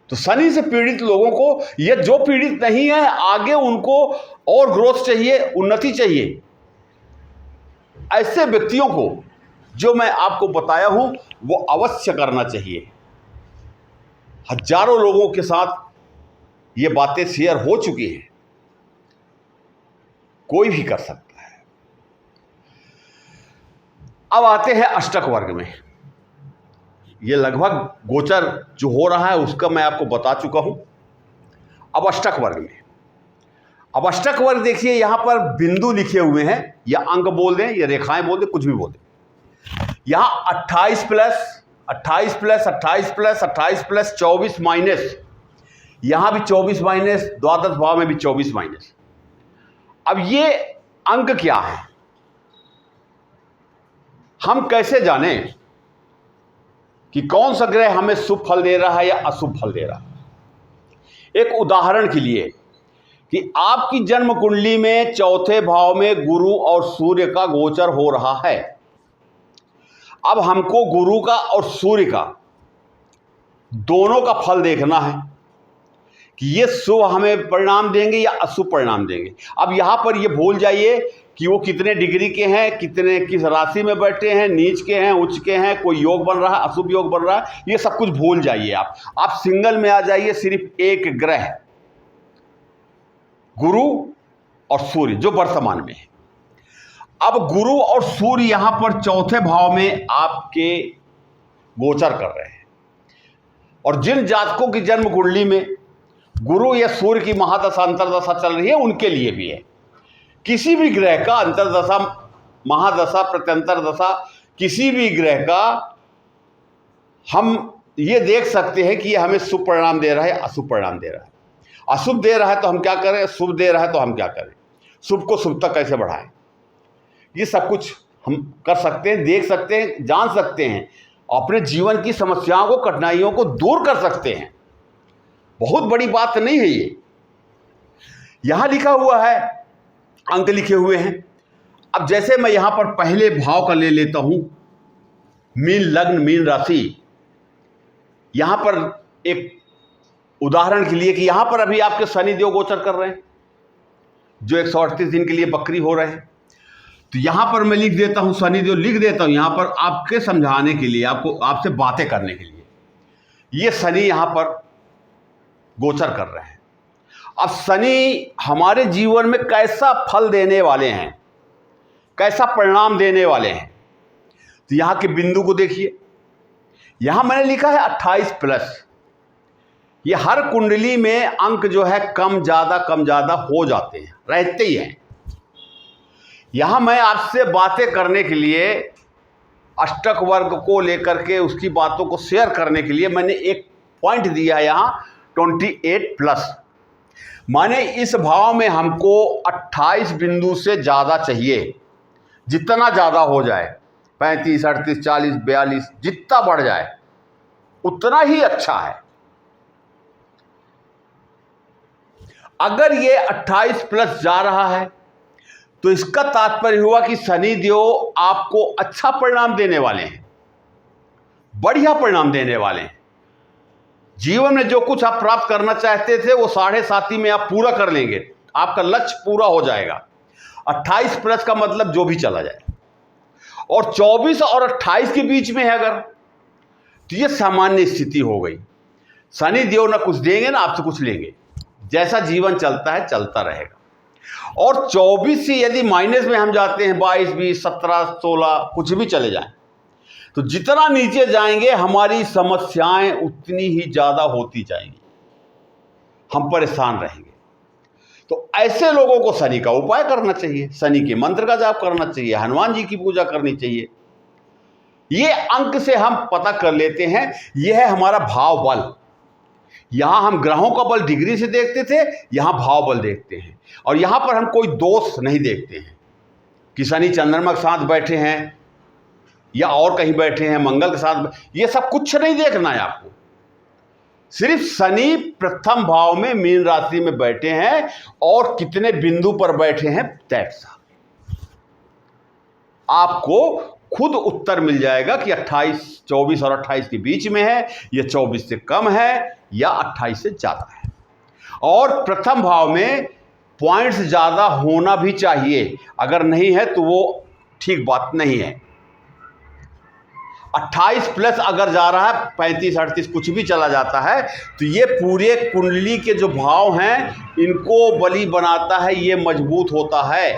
तो शनि से पीड़ित लोगों को, ये जो पीड़ित नहीं है, आगे उनको और ग्रोथ चाहिए, उन्नति चाहिए, ऐसे व्यक्तियों को जो मैं आपको बताया हूं वो अवश्य करना चाहिए। हजारों लोगों के साथ ये बातें शेयर हो चुकी हैं, कोई भी कर सकता है। अब आते हैं अष्टक वर्ग में। ये लगभग गोचर जो हो रहा है उसका मैं आपको बता चुका हूं। अब अष्टक वर्ग में, अब अष्टक वर्ग देखिए, यहां पर बिंदु लिखे हुए हैं, या अंक बोल दें या रेखाएं बोल दें, कुछ भी बोल दें। यहां 28 plus 28 plus 28 plus 28 plus 24 minus यहां भी 24 माइनस, द्वादश भाव में भी 24 माइनस। अब ये अंक क्या है, हम कैसे जानें कि कौन सा ग्रह हमें शुभ फल दे रहा है या अशुभ फल दे रहा है। एक उदाहरण के लिए कि आपकी जन्म कुंडली में चौथे भाव में गुरु और सूर्य का गोचर हो रहा है। अब हमको गुरु का और सूर्य का दोनों का फल देखना है कि ये शुभ हमें परिणाम देंगे या अशुभ परिणाम देंगे। अब यहां पर ये भूल जाइए कि वो कितने डिग्री के हैं, कितने किस राशि में बैठे हैं, नीच के हैं, उच्च के हैं, कोई योग बन रहा है, अशुभ योग बन रहा है, ये सब कुछ भूल जाइए। आप सिंगल में आ जाइए, सिर्फ एक ग्रह गुरु और सूर्य जो वर्तमान में है। अब गुरु और सूर्य यहां पर चौथे भाव में आपके गोचर कर रहे हैं, और जिन जातकों की जन्म कुंडली में गुरु या सूर्य की महादशा अंतरदशा चल रही है उनके लिए भी है। किसी भी ग्रह का अंतरदशा, महादशा, प्रत्यंतर दशा, किसी भी ग्रह का हम ये देख सकते हैं कि ये हमें शुभ परिणाम दे रहा है, अशुभ परिणाम दे रहा है। अशुभ दे रहा है तो हम क्या करें, शुभ दे रहा है तो हम क्या करें, शुभ को शुभ तक कैसे बढ़ाएं, ये सब कुछ हम कर सकते हैं, देख सकते हैं, जान सकते हैं, अपने जीवन की समस्याओं को, कठिनाइयों को दूर कर सकते हैं। बहुत बड़ी बात नहीं है ये। यहां लिखा हुआ है, अंक लिखे हुए हैं। अब जैसे मैं यहां पर पहले भाव का ले लेता हूं, मीन लग्न, मीन राशि। यहां पर एक उदाहरण के लिए कि यहां पर अभी आपके शनि देव गोचर कर रहे हैं जो 138 दिन के लिए बकरी हो रहे हैं। तो यहां पर मैं लिख देता हूं, शनि देव लिख देता हूं यहां पर आपके समझाने के लिए, आपको, आपसे बातें करने के लिए। ये शनि यहां पर गोचर कर रहे हैं। अब शनि हमारे जीवन में कैसा फल देने वाले हैं, कैसा परिणाम देने वाले हैं, तो यहां के बिंदु को देखिए। यहां मैंने लिखा है 28 प्लस। ये हर कुंडली में अंक जो है कम ज्यादा हो जाते हैं, रहते ही हैं। यहां मैं आपसे बातें करने के लिए, अष्टक वर्ग को लेकर के उसकी बातों को शेयर करने के लिए मैंने एक पॉइंट दिया है यहां 28 प्लस। माने इस भाव में हमको 28 बिंदु से ज़्यादा चाहिए। जितना ज़्यादा हो जाए, 35, 38, 40, 42, जितना बढ़ जाए उतना ही अच्छा है। अगर ये 28 प्लस जा रहा है तो इसका तात्पर्य हुआ कि शनि देव आपको अच्छा परिणाम देने वाले हैं, बढ़िया परिणाम देने वाले हैं। जीवन में जो कुछ आप प्राप्त करना चाहते थे वो 7.5 में आप पूरा कर लेंगे, आपका लक्ष्य पूरा हो जाएगा। 28 प्लस का मतलब जो भी चला जाए, और 24 और 28 के बीच में है अगर, तो ये सामान्य स्थिति हो गई। शनि देव ना कुछ देंगे ना आपसे कुछ लेंगे, जैसा जीवन चलता है चलता रहेगा। और 24 से यदि माइनस में हम जाते हैं, 22, 20, 17, 16 कुछ भी चले जाएं, तो जितना नीचे जाएंगे हमारी समस्याएं उतनी ही ज़्यादा होती जाएंगी, हम परेशान रहेंगे। तो ऐसे लोगों को शनि का उपाय करना चाहिए, शनि के मंत्र का जाप करना चाहिए, हनुमान जी की पूजा करनी चाहिए। ये अंक से हम पता कर लेते हैं, यह है हमारा भाव बल। यहां हम ग्रहों का बल डिग्री से देखते थे, यहां भाव बल देखते हैं। और यहां पर हम कोई दोष नहीं देखते हैं कि शनि चंद्रमा के साथ बैठे हैं या और कहीं बैठे हैं, मंगल के साथ, ये सब कुछ नहीं देखना है आपको। सिर्फ शनि प्रथम भाव में मीन राशि में बैठे हैं और कितने बिंदु पर बैठे हैं, दैट्स आपको खुद उत्तर मिल जाएगा कि 24 और 28 के बीच में है, या 24 से कम है, या 28 से ज़्यादा है। और प्रथम भाव में पॉइंट्स ज़्यादा होना भी चाहिए, अगर नहीं है तो वो ठीक बात नहीं है। 28 प्लस अगर जा रहा है, 35, 38 कुछ भी चला जाता है, तो ये पूरे कुंडली के जो भाव हैं इनको बली बनाता है, ये मजबूत होता है।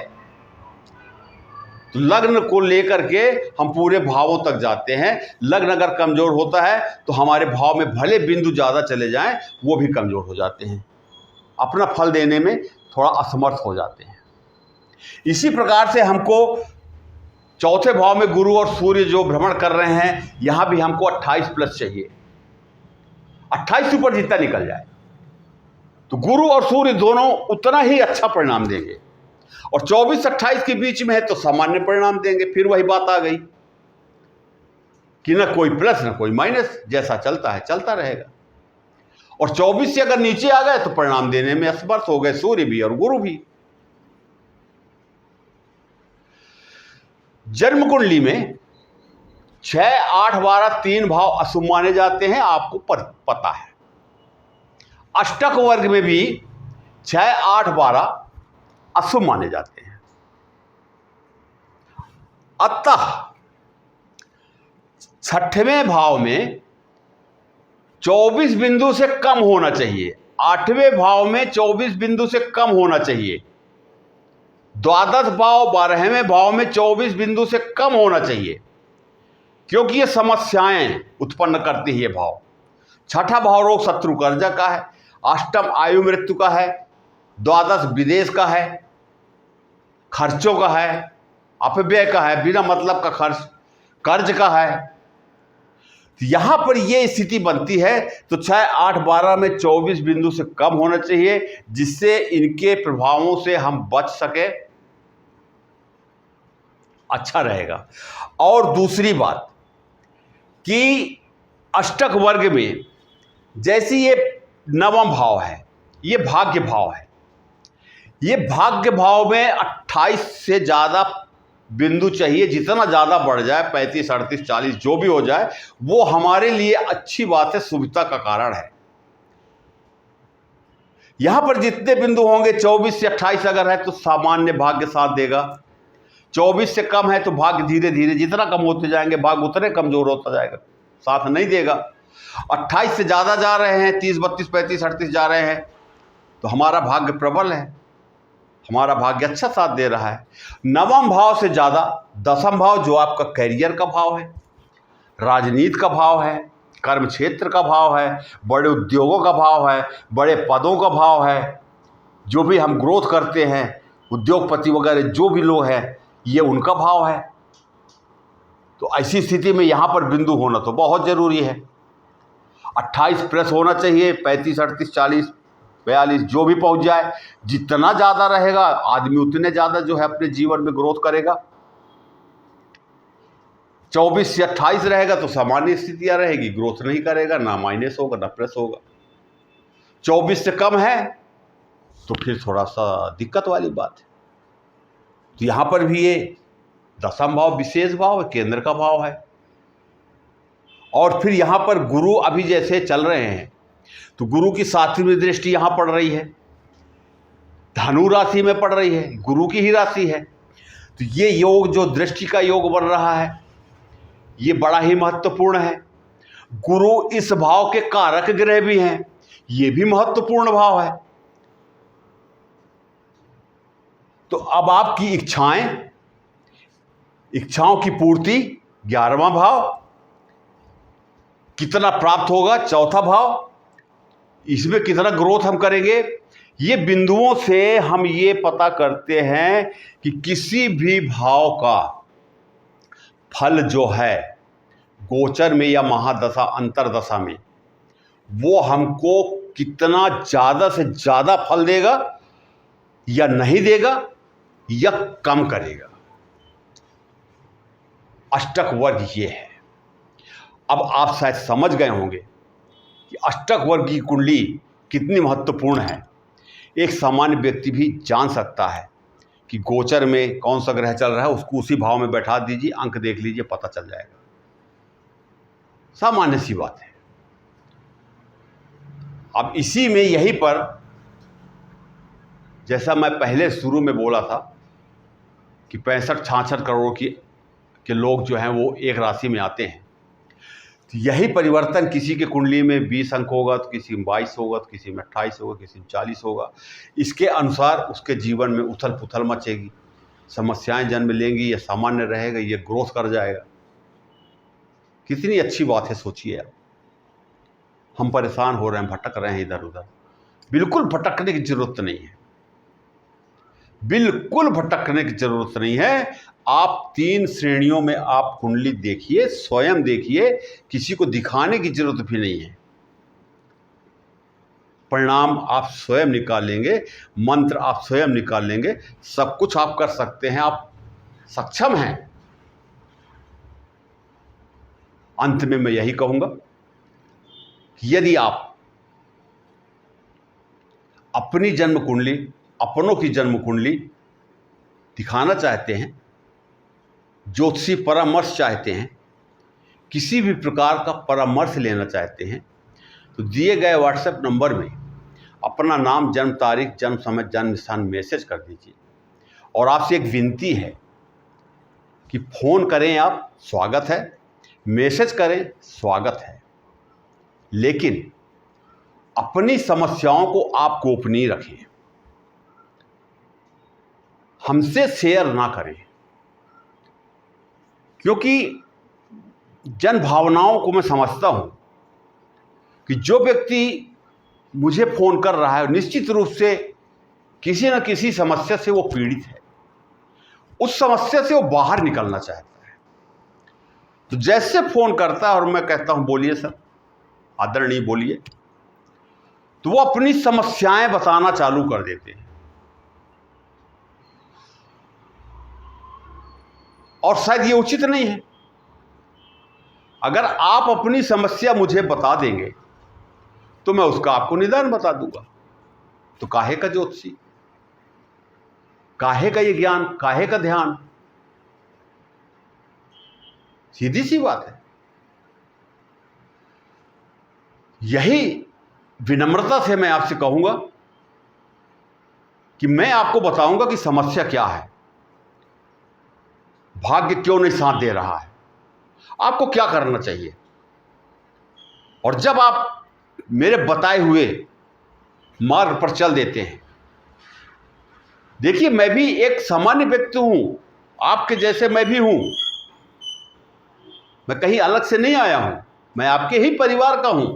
तो लग्न को लेकर के हम पूरे भावों तक जाते हैं। लग्न अगर कमज़ोर होता है तो हमारे भाव में भले बिंदु ज़्यादा चले जाएं, वो भी कमज़ोर हो जाते हैं, अपना फल देने में थोड़ा असमर्थ हो जाते हैं। इसी प्रकार से हमको चौथे भाव में गुरु और सूर्य जो भ्रमण कर रहे हैं, यहाँ भी हमको 28 प्लस चाहिए। 28 से ऊपर जितना निकल जाए, तो गुरु और सूर्य दोनों उतना ही अच्छा परिणाम देंगे, और 24-28 के बीच में है तो सामान्य परिणाम देंगे। फिर वही बात आ गई कि न कोई प्लस न कोई माइनस, जैसा चलता है चलता रहेगा। और 24 से अगर नीचे आ गए तो परिणाम देने में असमर्थ हो गए सूर्य भी और गुरु भी। जन्म कुंडली में 6, 8, 12 3 भाव अशुभ माने जाते हैं, आपको पता है। अष्टक वर्ग में भी 6, 8, 12 अशुभ माने जाते हैं। अतः 6वें भाव में 24 बिंदु से कम होना चाहिए, 8वें भाव में 24 बिंदु से कम होना चाहिए, द्वादश भाव 12वें भाव में 24 बिंदु से कम होना चाहिए, क्योंकि ये समस्याएं उत्पन्न करती है ये भाव। 6ठा भाव रोग शत्रु कर्जा का है, अष्टम आयु मृत्यु का है, द्वादश विदेश का है, खर्चों का है, अपव्यय का है, बिना मतलब का खर्च, कर्ज का है। तो यहां पर यह स्थिति बनती है तो 6, 8, 12 में 24 बिंदु से कम होना चाहिए, जिससे इनके प्रभावों से हम बच सके, अच्छा रहेगा। और दूसरी बात कि अष्टक वर्ग में जैसे ये 9वां भाव है, ये भाग्य भाव है, ये भाग्य भाव में 28 से ज़्यादा बिंदु चाहिए। जितना ज़्यादा बढ़ जाए, 35, 38, 40 जो भी हो जाए, वो हमारे लिए अच्छी बात है, सुविधा का कारण है। यहां पर जितने बिंदु होंगे 24 से 28 अगर है तो सामान्य भाग्य साथ देगा, 24 से कम है तो भाग्य धीरे धीरे जितना कम होते जाएंगे भाग्य उतने कमजोर होता जाएगा, साथ नहीं देगा। 28 से ज़्यादा जा रहे हैं, 30, 32, 35, 38 जा रहे हैं तो हमारा भाग्य प्रबल है, हमारा भाग्य अच्छा साथ दे रहा है। 9वां भाव से ज़्यादा 10वां भाव जो आपका कैरियर का भाव है, राजनीति का भाव है, कर्म क्षेत्र का भाव है, बड़े उद्योगों का भाव है, बड़े पदों का भाव है, जो भी हम ग्रोथ करते हैं, उद्योगपति वगैरह जो भी लोग हैं, ये उनका भाव है। तो ऐसी स्थिति में यहाँ पर बिंदु होना तो बहुत ज़रूरी है। 28 प्लस होना चाहिए, 35, 38, 40, 42 जो भी पहुँच जाए। जितना ज़्यादा रहेगा आदमी उतने ज़्यादा जो है अपने जीवन में ग्रोथ करेगा। 24 से 28 रहेगा तो सामान्य स्थितियाँ रहेगी, ग्रोथ नहीं करेगा, ना माइनस होगा ना प्लस होगा। 24 से कम है तो फिर थोड़ा सा दिक्कत वाली बात है। तो यहाँ पर भी ये 10वां भाव विशेष भाव है, केंद्र का भाव है। और फिर यहाँ पर गुरु अभी जैसे चल रहे हैं तो गुरु की 7वीं दृष्टि यहाँ पड़ रही है, धनु राशि में पड़ रही है, गुरु की ही राशि है। तो ये योग जो दृष्टि का योग बन रहा है ये बड़ा ही महत्वपूर्ण है। गुरु इस भाव के कारक ग्रह भी हैं, ये भी महत्वपूर्ण भाव है। तो अब आपकी इच्छाओं की पूर्ति 11वां भाव, कितना प्राप्त होगा 4था भाव, इसमें कितना ग्रोथ हम करेंगे, ये बिंदुओं से हम ये पता करते हैं कि किसी भी भाव का फल जो है गोचर में या महादशा अंतरदशा में, वो हमको कितना ज़्यादा से ज़्यादा फल देगा या नहीं देगा या कम करेगा। अष्टक वर्ग ये है। अब आप शायद समझ गए होंगे कि अष्टक वर्ग की कुंडली कितनी महत्वपूर्ण है। एक सामान्य व्यक्ति भी जान सकता है कि गोचर में कौन सा ग्रह चल रहा है, उसको उसी भाव में बैठा दीजिए, अंक देख लीजिए, पता चल जाएगा। सामान्य सी बात है। अब इसी में यहीं पर जैसा मैं पहले शुरू में बोला था कि 65-66 करोड़ के लोग जो हैं वो एक राशि में आते हैं, तो यही परिवर्तन किसी के कुंडली में 20 अंक होगा तो किसी में 22 होगा, तो किसी में 28 होगा, किसी में 40 होगा। इसके अनुसार उसके जीवन में उथल पुथल मचेगी, समस्याएं जन्म लेंगी, या सामान्य रहेगा, ये ग्रोथ कर जाएगा। कितनी अच्छी बात है, सोचिए आप। हम परेशान हो रहे हैं, भटक रहे हैं इधर उधर। बिल्कुल भटकने की जरूरत नहीं है, बिल्कुल भटकने की जरूरत नहीं है। आप 3 श्रेणियों में आप कुंडली देखिए, स्वयं देखिए, किसी को दिखाने की जरूरत भी नहीं है। परिणाम आप स्वयं निकाल लेंगे, मंत्र आप स्वयं निकाल लेंगे, सब कुछ आप कर सकते हैं, आप सक्षम हैं। अंत में मैं यही कहूंगा कि यदि आप अपनी जन्म कुंडली, अपनों की जन्म कुंडली दिखाना चाहते हैं, ज्योतिषी परामर्श चाहते हैं, किसी भी प्रकार का परामर्श लेना चाहते हैं, तो दिए गए व्हाट्सएप नंबर में अपना नाम, जन्म तारीख, जन्म समय, जन्म स्थान मैसेज कर दीजिए। और आपसे एक विनती है कि फ़ोन करें आप, स्वागत है, मैसेज करें, स्वागत है, लेकिन अपनी समस्याओं को आप गोपनीय रखें, हमसे शेयर ना करें, क्योंकि जन भावनाओं को मैं समझता हूं कि जो व्यक्ति मुझे फ़ोन कर रहा है निश्चित रूप से किसी न किसी समस्या से वो पीड़ित है, उस समस्या से वो बाहर निकलना चाहता है। तो जैसे फ़ोन करता है और मैं कहता हूं बोलिए सर, आदरणीय बोलिए, तो वो अपनी समस्याएं बताना चालू कर देते हैं। और शायद ये उचित नहीं है। अगर आप अपनी समस्या मुझे बता देंगे तो मैं उसका आपको निदान बता दूंगा। तो काहे का ज्योतिषी, काहे का ये ज्ञान, काहे का ध्यान? सीधी सी बात है। यही विनम्रता से मैं आपसे कहूंगा कि मैं आपको बताऊंगा कि समस्या क्या है, भाग्य क्यों नहीं साथ दे रहा है, आपको क्या करना चाहिए। और जब आप मेरे बताए हुए मार्ग पर चल देते हैं, देखिए मैं भी एक सामान्य व्यक्ति हूं, आपके जैसे मैं भी हूं, मैं कहीं अलग से नहीं आया हूं, मैं आपके ही परिवार का हूं।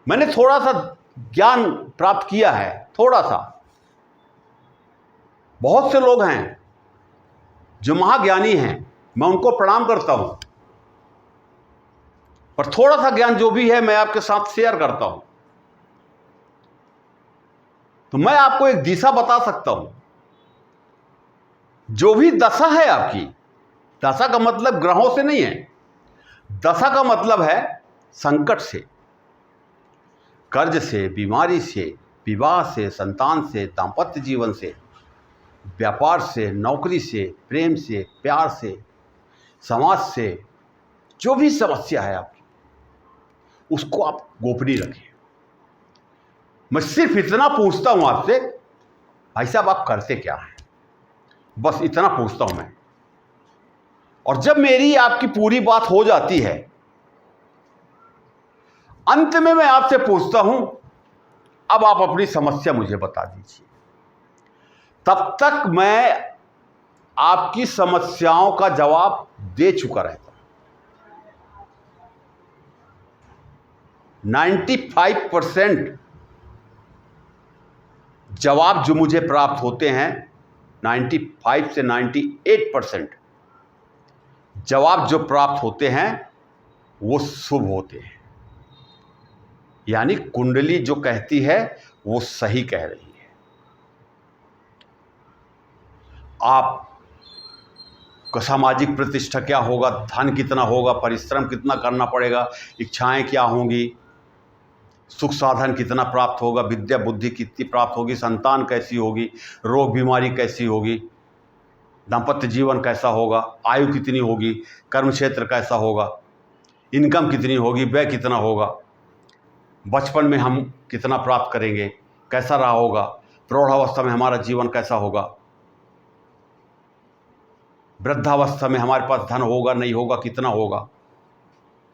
मैंने थोड़ा सा ज्ञान प्राप्त किया है, थोड़ा सा। बहुत से लोग हैं जो महाज्ञानी हैं, मैं उनको प्रणाम करता हूं, पर थोड़ा सा ज्ञान जो भी है मैं आपके साथ शेयर करता हूं। तो मैं आपको एक दिशा बता सकता हूं। जो भी दशा है आपकी, दशा का मतलब ग्रहों से नहीं है, दशा का मतलब है संकट से, कर्ज से, बीमारी से, विवाह से, संतान से, दाम्पत्य जीवन से, व्यापार से, नौकरी से, प्रेम से, प्यार से, समाज से, जो भी समस्या है आपकी, उसको आप गोपनीय रखें। मैं सिर्फ इतना पूछता हूं आपसे, भाई साहब आप करते क्या हैं, बस इतना पूछता हूं मैं। और जब मेरी आपकी पूरी बात हो जाती है, अंत में मैं आपसे पूछता हूं, अब आप अपनी समस्या मुझे बता दीजिए। तब तक मैं आपकी समस्याओं का जवाब दे चुका रहता हूं। 95% जवाब जो मुझे प्राप्त होते हैं, 95 से 98% जवाब जो प्राप्त होते हैं वो शुभ होते हैं। यानी कुंडली जो कहती है वो सही कह रही है। आपका सामाजिक प्रतिष्ठा क्या होगा, धन कितना होगा, परिश्रम कितना करना पड़ेगा, इच्छाएं क्या होंगी, सुख साधन कितना प्राप्त होगा, विद्या बुद्धि कितनी प्राप्त होगी, संतान कैसी होगी, रोग बीमारी कैसी होगी, दाम्पत्य जीवन कैसा होगा, आयु कितनी होगी, कर्म क्षेत्र कैसा होगा, इनकम कितनी होगी, व्यय कितना होगा, बचपन में हम कितना प्राप्त करेंगे, कैसा रहा होगा, प्रौढ़ावस्था में हमारा जीवन कैसा होगा, वृद्धावस्था में हमारे पास धन होगा नहीं होगा, कितना होगा,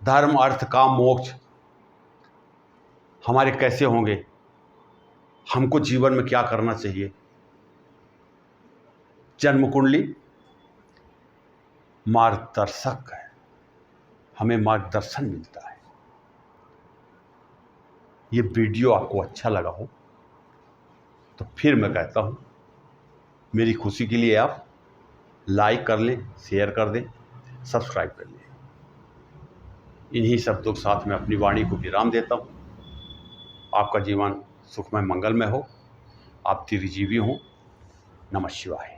धर्म अर्थ काम मोक्ष हमारे कैसे होंगे, हमको जीवन में क्या करना चाहिए। जन्म कुंडली मार्गदर्शक है, हमें मार्गदर्शन मिलता है। ये वीडियो आपको अच्छा लगा हो तो फिर मैं कहता हूँ, मेरी खुशी के लिए आप लाइक कर लें, शेयर कर दें, सब्सक्राइब कर लें। इन्हीं शब्दों के साथ मैं अपनी वाणी को विराम देता हूँ। आपका जीवन सुखमय मंगलमय हो, आप चिरजीवी हों। नमः शिवाय।